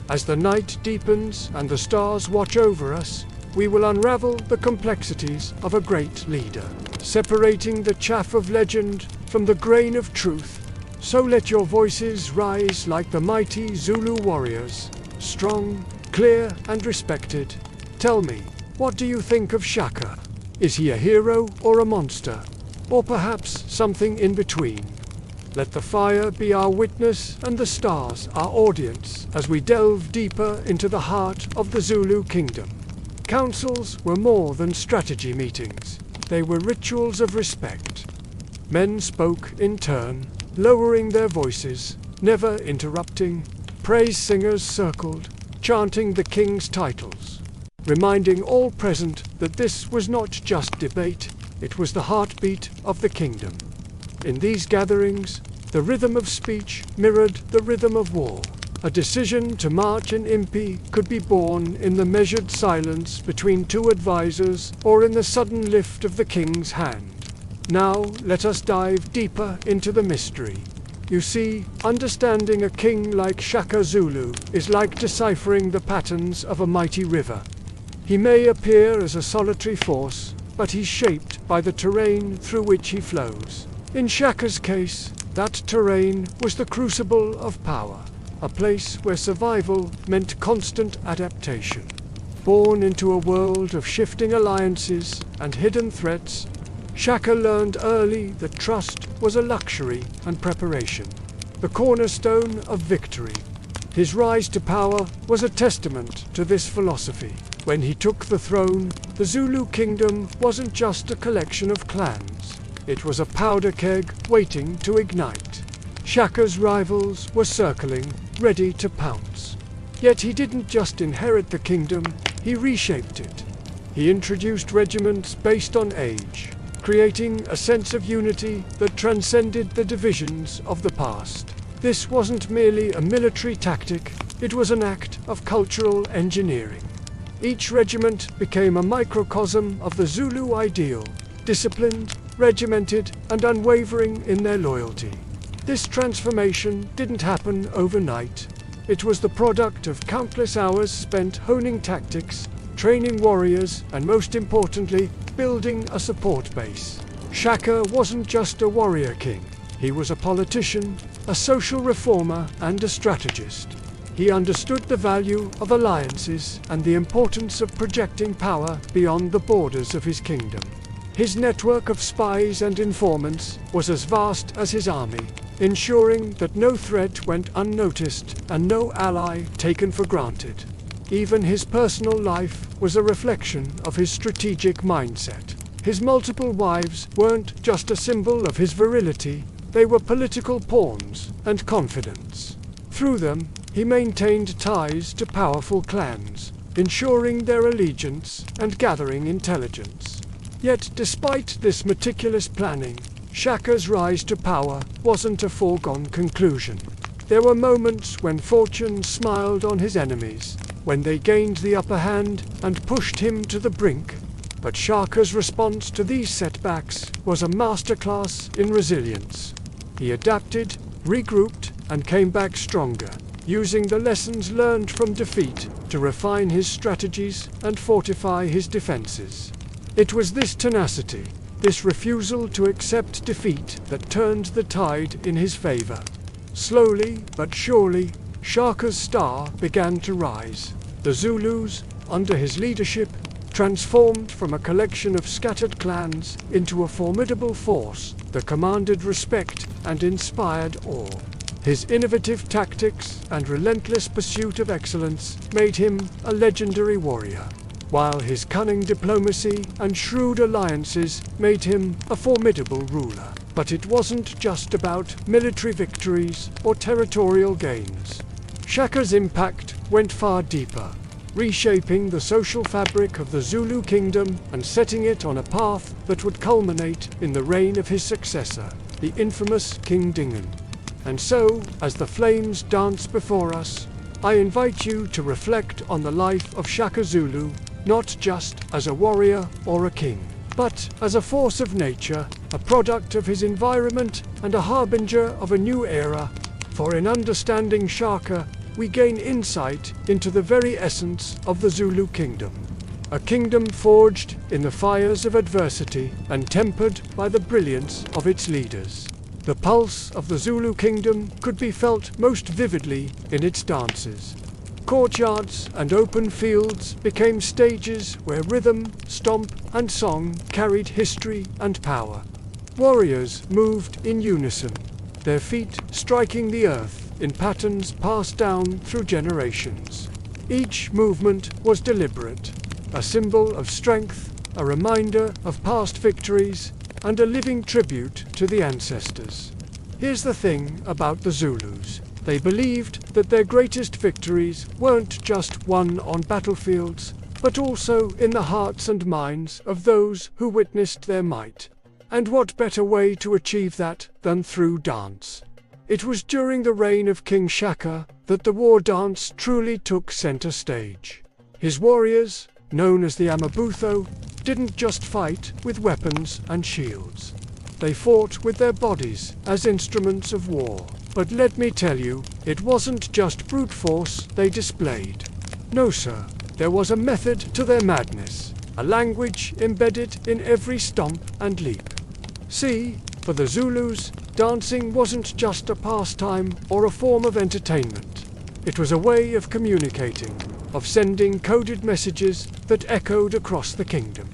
As the night deepens and the stars watch over us, we will unravel the complexities of a great leader, separating the chaff of legend from the grain of truth. So let your voices rise like the mighty Zulu warriors, strong, clear, and respected. Tell me, what do you think of Shaka? Is he a hero or a monster? Or perhaps something in between? Let the fire be our witness and the stars our audience as we delve deeper into the heart of the Zulu kingdom. Councils were more than strategy meetings. They were rituals of respect. Men spoke in turn, lowering their voices, never interrupting. Praise singers circled, chanting the king's titles, reminding all present that this was not just debate, it was the heartbeat of the kingdom. In these gatherings, the rhythm of speech mirrored the rhythm of war. A decision to march an impi could be born in the measured silence between two advisors or in the sudden lift of the king's hand. Now let us dive deeper into the mystery. You see, understanding a king like Shaka Zulu is like deciphering the patterns of a mighty river. He may appear as a solitary force, but he's shaped by the terrain through which he flows. In Shaka's case, that terrain was the crucible of power, a place where survival meant constant adaptation. Born into a world of shifting alliances and hidden threats, Shaka learned early that trust was a luxury and preparation, the cornerstone of victory. His rise to power was a testament to this philosophy. When he took the throne, the Zulu kingdom wasn't just a collection of clans. It was a powder keg waiting to ignite. Shaka's rivals were circling, ready to pounce. Yet he didn't just inherit the kingdom, he reshaped it. He introduced regiments based on age, creating a sense of unity that transcended the divisions of the past. This wasn't merely a military tactic, it was an act of cultural engineering. Each regiment became a microcosm of the Zulu ideal, disciplined, regimented, and unwavering in their loyalty. This transformation didn't happen overnight. It was the product of countless hours spent honing tactics, training warriors, and most importantly, building a support base. Shaka wasn't just a warrior king. He was a politician, a social reformer, and a strategist. He understood the value of alliances and the importance of projecting power beyond the borders of his kingdom. His network of spies and informants was as vast as his army, ensuring that no threat went unnoticed and no ally taken for granted. Even his personal life was a reflection of his strategic mindset. His multiple wives weren't just a symbol of his virility, they were political pawns and confidants. Through them, he maintained ties to powerful clans, ensuring their allegiance and gathering intelligence. Yet despite this meticulous planning, Shaka's rise to power wasn't a foregone conclusion. There were moments when fortune smiled on his enemies, when they gained the upper hand and pushed him to the brink. But Shaka's response to these setbacks was a masterclass in resilience. He adapted, regrouped, and came back stronger, using the lessons learned from defeat to refine his strategies and fortify his defenses. It was this tenacity, this refusal to accept defeat, that turned the tide in his favor. Slowly but surely, Shaka's star began to rise. The Zulus, under his leadership, transformed from a collection of scattered clans into a formidable force that commanded respect and inspired awe. His innovative tactics and relentless pursuit of excellence made him a legendary warrior, while his cunning diplomacy and shrewd alliances made him a formidable ruler. But it wasn't just about military victories or territorial gains. Shaka's impact went far deeper, reshaping the social fabric of the Zulu kingdom and setting it on a path that would culminate in the reign of his successor, the infamous King Dingaan. And so, as the flames dance before us, I invite you to reflect on the life of Shaka Zulu, not just as a warrior or a king, but as a force of nature, a product of his environment and a harbinger of a new era. For in understanding Shaka, we gain insight into the very essence of the Zulu kingdom. A kingdom forged in the fires of adversity and tempered by the brilliance of its leaders. The pulse of the Zulu kingdom could be felt most vividly in its dances. Courtyards and open fields became stages where rhythm, stomp, and song carried history and power. Warriors moved in unison, their feet striking the earth in patterns passed down through generations. Each movement was deliberate, a symbol of strength, a reminder of past victories, and a living tribute to the ancestors. Here's the thing about the Zulus. They believed that their greatest victories weren't just won on battlefields, but also in the hearts and minds of those who witnessed their might. And what better way to achieve that than through dance? It was during the reign of King Shaka that the war dance truly took center stage. His warriors, known as the Amabutho, didn't just fight with weapons and shields. They fought with their bodies as instruments of war. But let me tell you, it wasn't just brute force they displayed. No sir, there was a method to their madness, a language embedded in every stomp and leap. See, for the Zulus, dancing wasn't just a pastime or a form of entertainment. It was a way of communicating, of sending coded messages that echoed across the kingdom.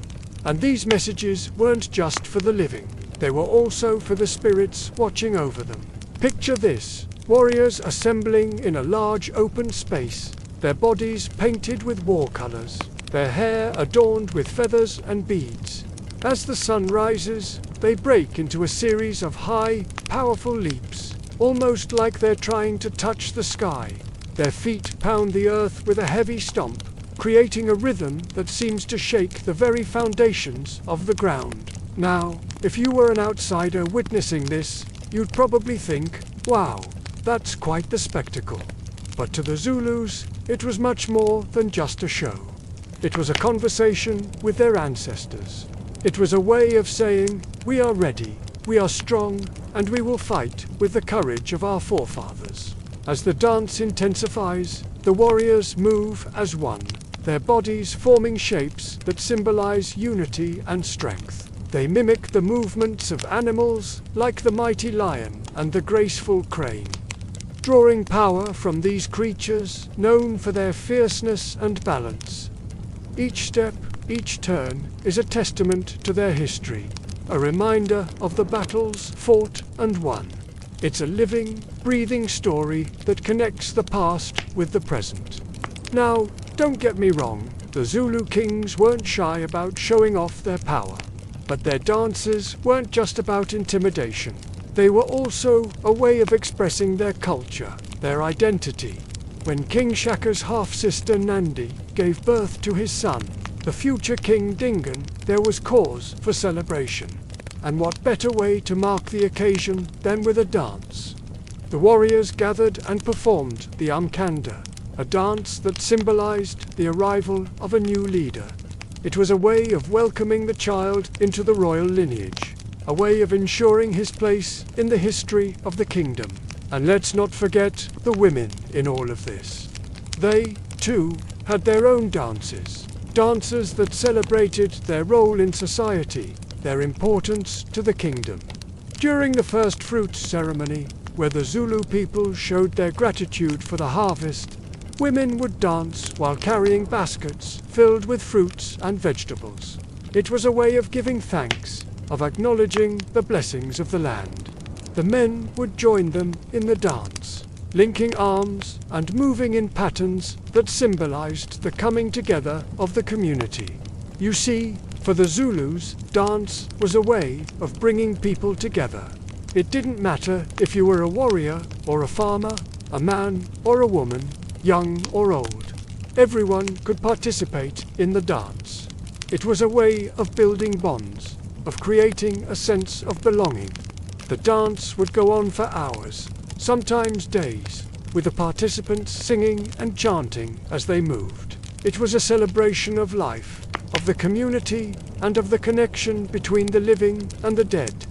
And these messages weren't just for the living, they were also for the spirits watching over them. Picture this, warriors assembling in a large open space, their bodies painted with war colors, their hair adorned with feathers and beads. As the sun rises, they break into a series of high, powerful leaps, almost like they're trying to touch the sky. Their feet pound the earth with a heavy stomp, creating a rhythm that seems to shake the very foundations of the ground. Now, if you were an outsider witnessing this, you'd probably think, wow, that's quite the spectacle. But to the Zulus, it was much more than just a show. It was a conversation with their ancestors. It was a way of saying, we are ready, we are strong, and we will fight with the courage of our forefathers. As the dance intensifies, the warriors move as one, their bodies forming shapes that symbolize unity and strength. They mimic the movements of animals like the mighty lion and the graceful crane, drawing power from these creatures known for their fierceness and balance. Each step, each turn is a testament to their history, a reminder of the battles fought and won. It's a living, breathing story that connects the past with the present. Now, don't get me wrong, the Zulu kings weren't shy about showing off their power. But their dances weren't just about intimidation. They were also a way of expressing their culture, their identity. When King Shaka's half-sister Nandi gave birth to his son, the future King Dingaan, there was cause for celebration. And what better way to mark the occasion than with a dance? The warriors gathered and performed the Umkanda, a dance that symbolized the arrival of a new leader. It was a way of welcoming the child into the royal lineage, a way of ensuring his place in the history of the kingdom. And let's not forget the women in all of this. They, too, had their own dances, dances that celebrated their role in society, their importance to the kingdom. During the first fruits ceremony, where the Zulu people showed their gratitude for the harvest, women would dance while carrying baskets filled with fruits and vegetables. It was a way of giving thanks, of acknowledging the blessings of the land. The men would join them in the dance, linking arms and moving in patterns that symbolized the coming together of the community. You see, for the Zulus, dance was a way of bringing people together. It didn't matter if you were a warrior or a farmer, a man or a woman, young or old. Everyone could participate in the dance. It was a way of building bonds, of creating a sense of belonging. The dance would go on for hours, sometimes days, with the participants singing and chanting as they moved. It was a celebration of life, of the community, and of the connection between the living and the dead.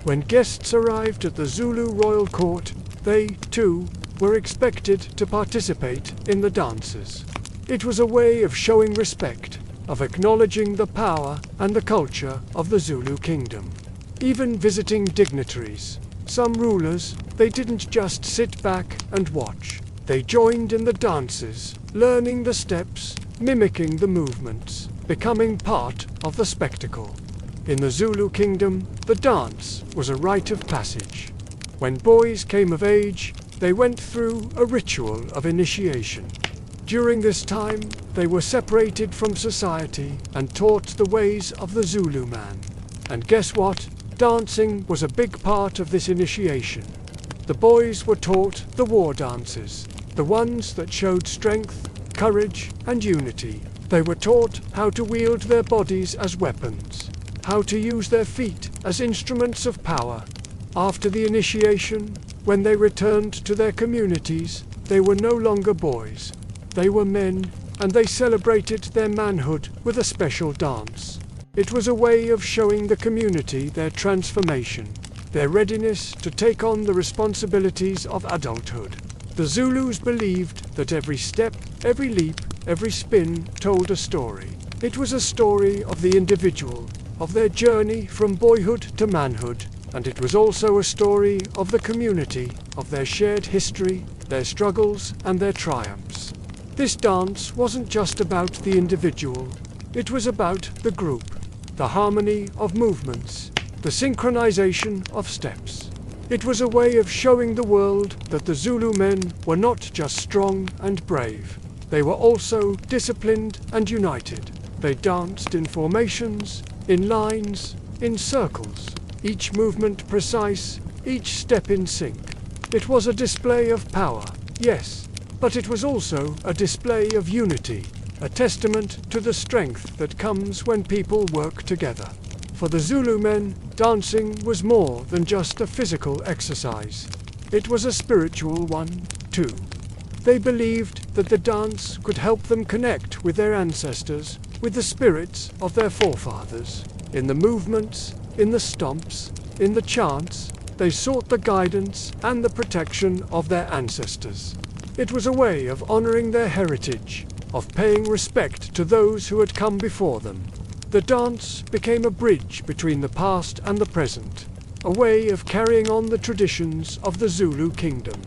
When guests arrived at the Zulu royal court, they, too, were expected to participate in the dances. It was a way of showing respect, of acknowledging the power and the culture of the Zulu kingdom. Even visiting dignitaries, some rulers, they didn't just sit back and watch. They joined in the dances, learning the steps, mimicking the movements, becoming part of the spectacle. In the Zulu kingdom, the dance was a rite of passage. When boys came of age, they went through a ritual of initiation. During this time, they were separated from society and taught the ways of the Zulu man. And guess what? Dancing was a big part of this initiation. The boys were taught the war dances, the ones that showed strength, courage, and unity. They were taught how to wield their bodies as weapons, how to use their feet as instruments of power. After the initiation, when they returned to their communities, they were no longer boys. They were men, and they celebrated their manhood with a special dance. It was a way of showing the community their transformation, their readiness to take on the responsibilities of adulthood. The Zulus believed that every step, every leap, every spin told a story. It was a story of the individual, of their journey from boyhood to manhood, and it was also a story of the community, of their shared history, their struggles, and their triumphs. This dance wasn't just about the individual, it was about the group, the harmony of movements, the synchronization of steps. It was a way of showing the world that the Zulu men were not just strong and brave, they were also disciplined and united. They danced in formations, in lines, in circles, each movement precise, each step in sync. It was a display of power, yes, but it was also a display of unity, a testament to the strength that comes when people work together. For the Zulu men, dancing was more than just a physical exercise. It was a spiritual one, too. They believed that the dance could help them connect with their ancestors, with the spirits of their forefathers. In the movements, in the stomps, in the chants, they sought the guidance and the protection of their ancestors. It was a way of honoring their heritage, of paying respect to those who had come before them. The dance became a bridge between the past and the present, a way of carrying on the traditions of the Zulu kingdom.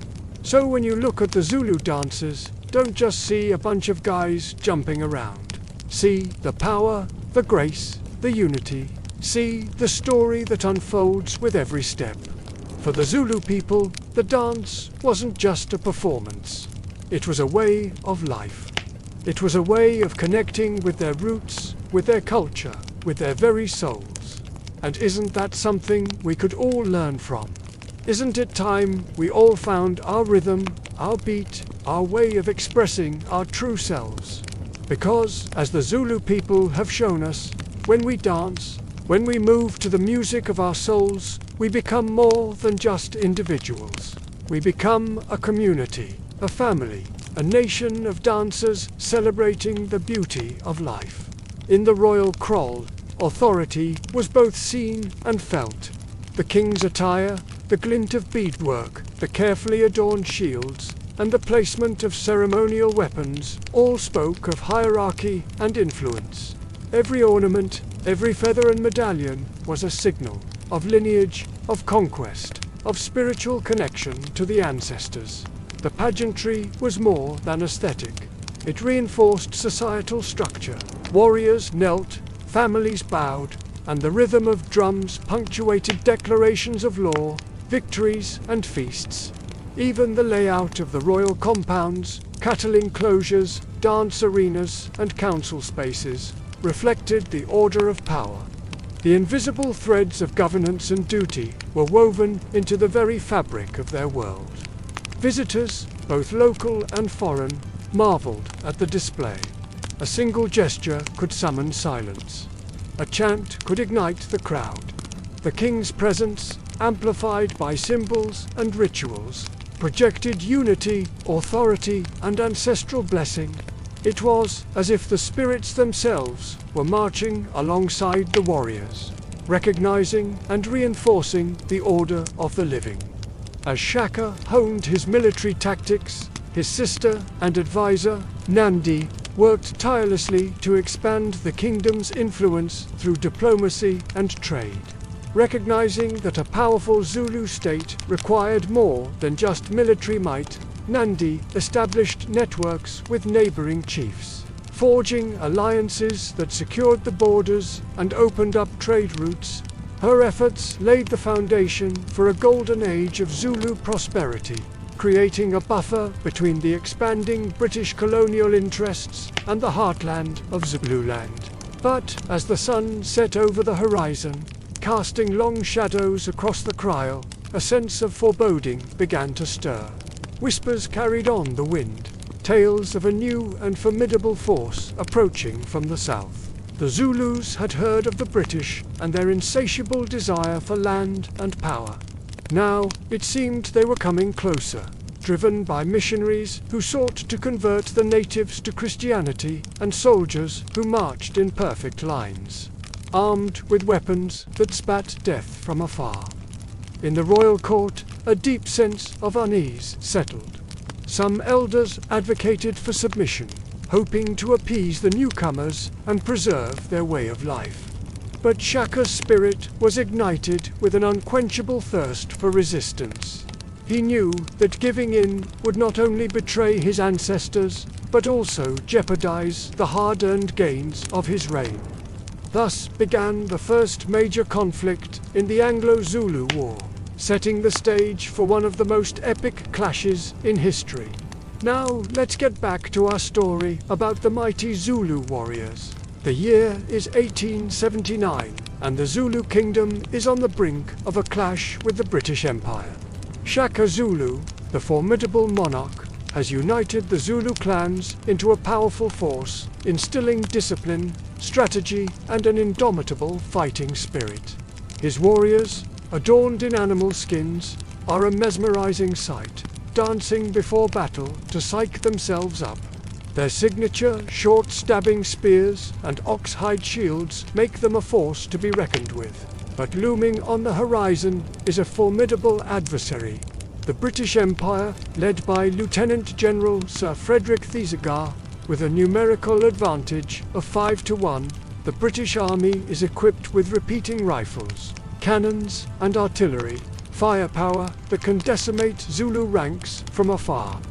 So when you look at the Zulu dances, don't just see a bunch of guys jumping around. See the power, the grace, the unity. See the story that unfolds with every step. For the Zulu people, the dance wasn't just a performance. It was a way of life. It was a way of connecting with their roots, with their culture, with their very souls. And isn't that something we could all learn from? Isn't it time we all found our rhythm, our beat, our way of expressing our true selves? Because, as the Zulu people have shown us, when we dance, when we move to the music of our souls, we become more than just individuals. We become a community, a family, a nation of dancers celebrating the beauty of life. In the royal kraal, authority was both seen and felt. The king's attire, the glint of beadwork, the carefully adorned shields, and the placement of ceremonial weapons all spoke of hierarchy and influence. Every ornament, every feather and medallion was a signal of lineage, of conquest, of spiritual connection to the ancestors. The pageantry was more than aesthetic. It reinforced societal structure. Warriors knelt, families bowed, and the rhythm of drums punctuated declarations of law, victories, and feasts. Even the layout of the royal compounds, cattle enclosures, dance arenas, and council spaces reflected the order of power. The invisible threads of governance and duty were woven into the very fabric of their world. Visitors, both local and foreign, marveled at the display. A single gesture could summon silence. A chant could ignite the crowd. The king's presence, amplified by symbols and rituals, projected unity, authority, and ancestral blessing. It was as if the spirits themselves were marching alongside the warriors, recognizing and reinforcing the order of the living. As Shaka honed his military tactics, his sister and advisor, Nandi, worked tirelessly to expand the kingdom's influence through diplomacy and trade. Recognizing that a powerful Zulu state required more than just military might, Nandi established networks with neighboring chiefs, forging alliances that secured the borders and opened up trade routes. Her efforts laid the foundation for a golden age of Zulu prosperity, creating a buffer between the expanding British colonial interests and the heartland of Zululand. But as the sun set over the horizon, casting long shadows across the Crile, a sense of foreboding began to stir. Whispers carried on the wind, tales of a new and formidable force approaching from the south. The Zulus had heard of the British and their insatiable desire for land and power. Now it seemed they were coming closer, driven by missionaries who sought to convert the natives to Christianity and soldiers who marched in perfect lines, armed with weapons that spat death from afar. In the royal court, a deep sense of unease settled. Some elders advocated for submission, hoping to appease the newcomers and preserve their way of life. But Shaka's spirit was ignited with an unquenchable thirst for resistance. He knew that giving in would not only betray his ancestors, but also jeopardize the hard-earned gains of his reign. Thus began the first major conflict in the Anglo-Zulu War, setting the stage for one of the most epic clashes in history. Now let's get back to our story about the mighty Zulu warriors. The year is 1879, and the Zulu kingdom is on the brink of a clash with the British Empire. Shaka Zulu, the formidable monarch, has united the Zulu clans into a powerful force, instilling discipline, strategy, and an indomitable fighting spirit. His warriors, adorned in animal skins, are a mesmerizing sight, dancing before battle to psych themselves up. Their signature short stabbing spears and ox-hide shields make them a force to be reckoned with. But looming on the horizon is a formidable adversary. The British Empire, led by Lieutenant General Sir Frederick Thesiger, with a numerical advantage of 5-1, the British Army is equipped with repeating rifles, cannons, and artillery, firepower that can decimate Zulu ranks from afar.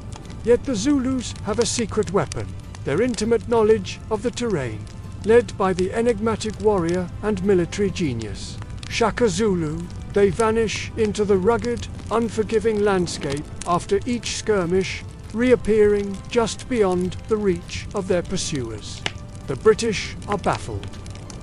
Yet the Zulus have a secret weapon, their intimate knowledge of the terrain, led by the enigmatic warrior and military genius, Shaka Zulu. They vanish into the rugged, unforgiving landscape after each skirmish, reappearing just beyond the reach of their pursuers. The British are baffled.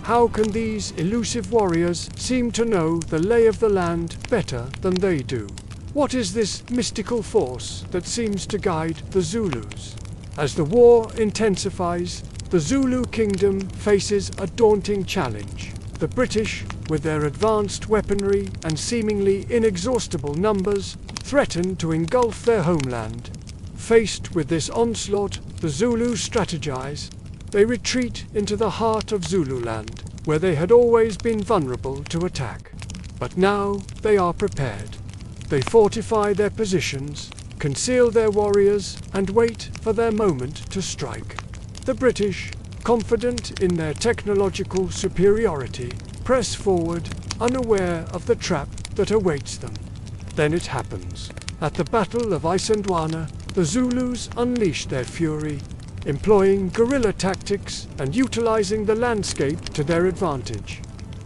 How can these elusive warriors seem to know the lay of the land better than they do? What is this mystical force that seems to guide the Zulus? As the war intensifies, the Zulu kingdom faces a daunting challenge. The British, with their advanced weaponry and seemingly inexhaustible numbers, threaten to engulf their homeland. Faced with this onslaught, the Zulus strategize. They retreat into the heart of Zululand, where they had always been vulnerable to attack. But now they are prepared. They fortify their positions, conceal their warriors, and wait for their moment to strike. The British, confident in their technological superiority, press forward, unaware of the trap that awaits them. Then it happens. At the Battle of Isandlwana, the Zulus unleash their fury, employing guerrilla tactics and utilizing the landscape to their advantage.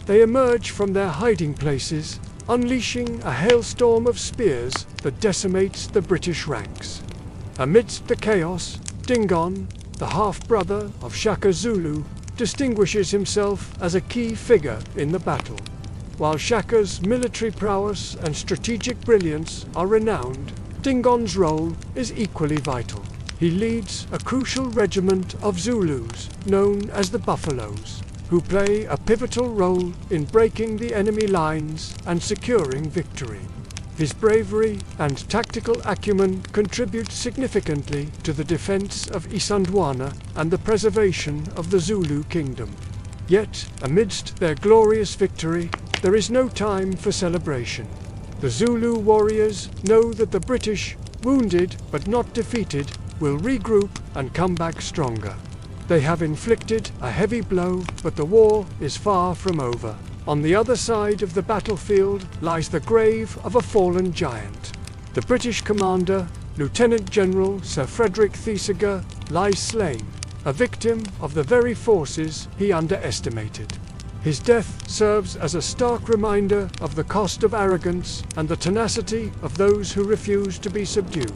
They emerge from their hiding places, unleashing a hailstorm of spears that decimates the British ranks. Amidst the chaos, Dingon, the half-brother of Shaka Zulu, distinguishes himself as a key figure in the battle. While Shaka's military prowess and strategic brilliance are renowned, Dingon's role is equally vital. He leads a crucial regiment of Zulus, known as the Buffaloes, who play a pivotal role in breaking the enemy lines and securing victory. His bravery and tactical acumen contribute significantly to the defense of Isandlwana and the preservation of the Zulu kingdom. Yet, amidst their glorious victory, there is no time for celebration. The Zulu warriors know that the British, wounded but not defeated, will regroup and come back stronger. They have inflicted a heavy blow, but the war is far from over. On the other side of the battlefield lies the grave of a fallen giant. The British commander, Lieutenant General Sir Frederick Thesiger, lies slain, a victim of the very forces he underestimated. His death serves as a stark reminder of the cost of arrogance and the tenacity of those who refuse to be subdued.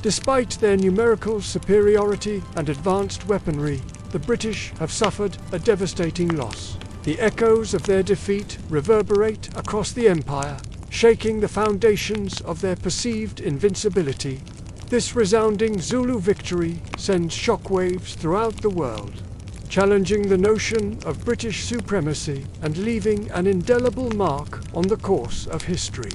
Despite their numerical superiority and advanced weaponry, the British have suffered a devastating loss. The echoes of their defeat reverberate across the empire, shaking the foundations of their perceived invincibility. This resounding Zulu victory sends shockwaves throughout the world, challenging the notion of British supremacy and leaving an indelible mark on the course of history.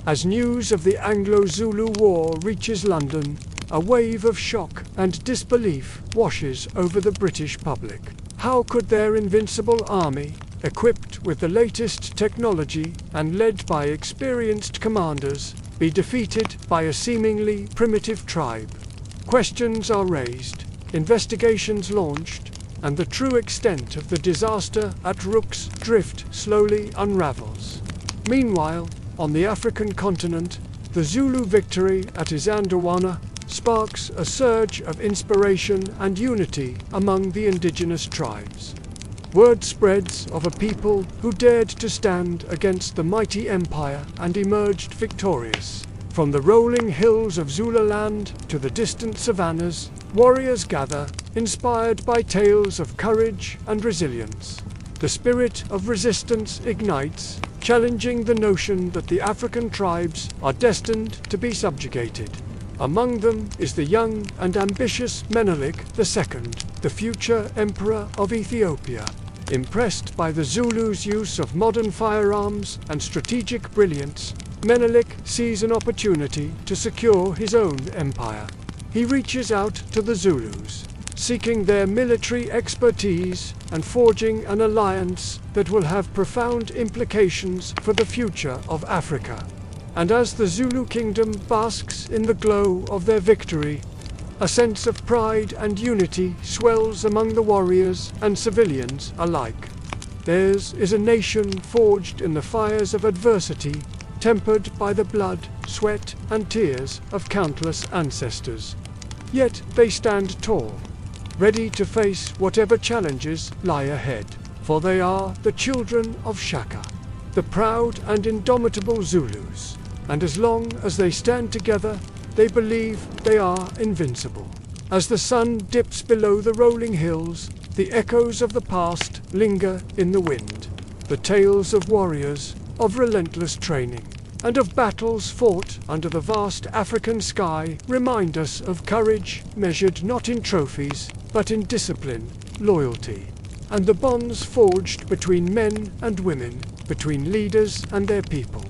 As news of the Anglo-Zulu War reaches London, a wave of shock and disbelief washes over the British public. How could their invincible army, equipped with the latest technology and led by experienced commanders, be defeated by a seemingly primitive tribe? Questions are raised, investigations launched, and the true extent of the disaster at Rook's Drift slowly unravels. Meanwhile, on the African continent, the Zulu victory at Isandlwana sparks a surge of inspiration and unity among the indigenous tribes. Word spreads of a people who dared to stand against the mighty empire and emerged victorious. From the rolling hills of Zululand to the distant savannas, warriors gather, inspired by tales of courage and resilience. The spirit of resistance ignites, challenging the notion that the African tribes are destined to be subjugated. Among them is the young and ambitious Menelik II, the future emperor of Ethiopia. Impressed by the Zulus' use of modern firearms and strategic brilliance, Menelik sees an opportunity to secure his own empire. He reaches out to the Zulus, seeking their military expertise and forging an alliance that will have profound implications for the future of Africa. And as the Zulu kingdom basks in the glow of their victory, a sense of pride and unity swells among the warriors and civilians alike. Theirs is a nation forged in the fires of adversity, tempered by the blood, sweat, and tears of countless ancestors. Yet they stand tall, ready to face whatever challenges lie ahead, for they are the children of Shaka, the proud and indomitable Zulus. And as long as they stand together, they believe they are invincible. As the sun dips below the rolling hills, the echoes of the past linger in the wind. The tales of warriors, of relentless training, and of battles fought under the vast African sky remind us of courage measured not in trophies, but in discipline, loyalty, and the bonds forged between men and women, between leaders and their people.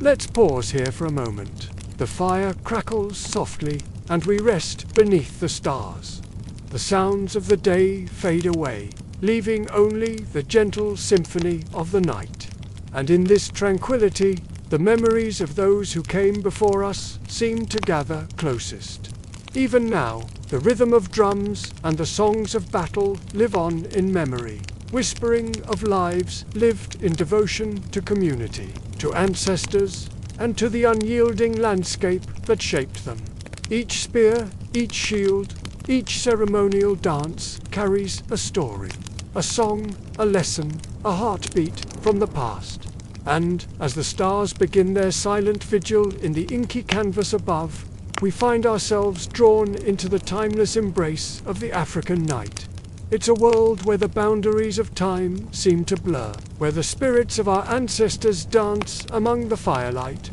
Let's pause here for a moment. The fire crackles softly, and we rest beneath the stars. The sounds of the day fade away, leaving only the gentle symphony of the night. And in this tranquility, the memories of those who came before us seem to gather closest. Even now, the rhythm of drums and the songs of battle live on in memory, whispering of lives lived in devotion to community, to ancestors, and to the unyielding landscape that shaped them. Each spear, each shield, each ceremonial dance carries a story, a song, a lesson, a heartbeat from the past. And, as the stars begin their silent vigil in the inky canvas above, we find ourselves drawn into the timeless embrace of the African night. It's a world where the boundaries of time seem to blur, where the spirits of our ancestors dance among the firelight,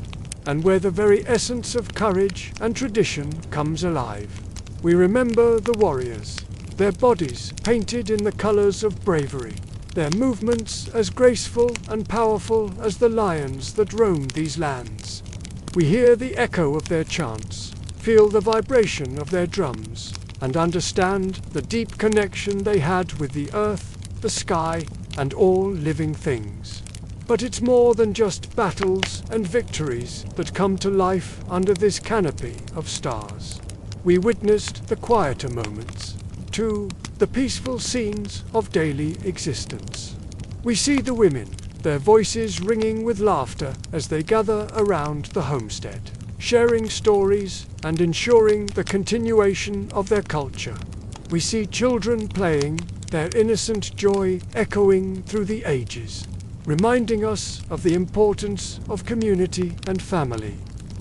and where the very essence of courage and tradition comes alive. We remember the warriors, their bodies painted in the colors of bravery, their movements as graceful and powerful as the lions that roam these lands. We hear the echo of their chants, feel the vibration of their drums, and understand the deep connection they had with the earth, the sky, and all living things. But it's more than just battles and victories that come to life under this canopy of stars. We witnessed the quieter moments, too, the peaceful scenes of daily existence. We see the women, their voices ringing with laughter as they gather around the homestead, sharing stories and ensuring the continuation of their culture. We see children playing, their innocent joy echoing through the ages, reminding us of the importance of community and family.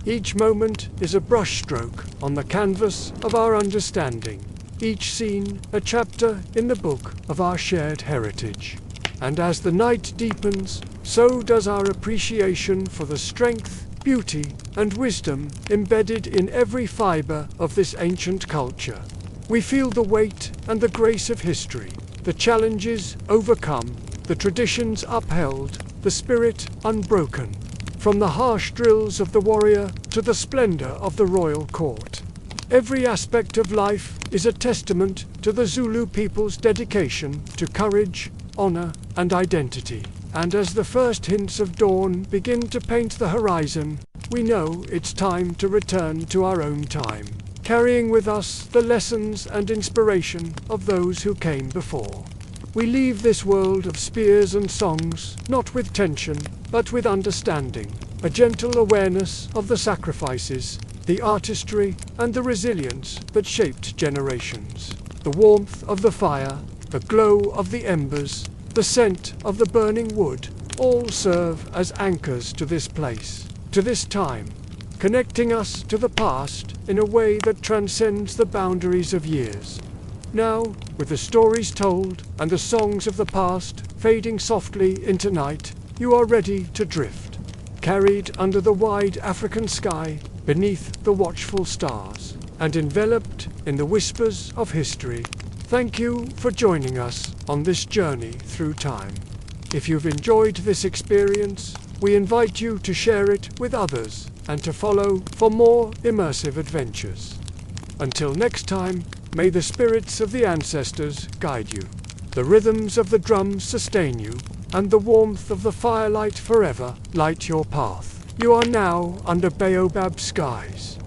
Each moment is a brushstroke on the canvas of our understanding, each scene a chapter in the book of our shared heritage. And as the night deepens, so does our appreciation for the strength, beauty, and wisdom embedded in every fiber of this ancient culture. We feel the weight and the grace of history, the challenges overcome, the traditions upheld, the spirit unbroken, from the harsh drills of the warrior to the splendor of the royal court. Every aspect of life is a testament to the Zulu people's dedication to courage, honor, and identity. And as the first hints of dawn begin to paint the horizon, we know it's time to return to our own time, carrying with us the lessons and inspiration of those who came before. We leave this world of spears and songs, not with tension, but with understanding, a gentle awareness of the sacrifices, the artistry, and the resilience that shaped generations. The warmth of the fire, the glow of the embers, the scent of the burning wood, all serve as anchors to this place, to this time, connecting us to the past in a way that transcends the boundaries of years. Now, with the stories told and the songs of the past fading softly into night, you are ready to drift, carried under the wide African sky, beneath the watchful stars, and enveloped in the whispers of history. Thank you for joining us on this journey through time. If you've enjoyed this experience, we invite you to share it with others and to follow for more immersive adventures. Until next time, may the spirits of the ancestors guide you, the rhythms of the drums sustain you, and the warmth of the firelight forever light your path. You are now under baobab skies.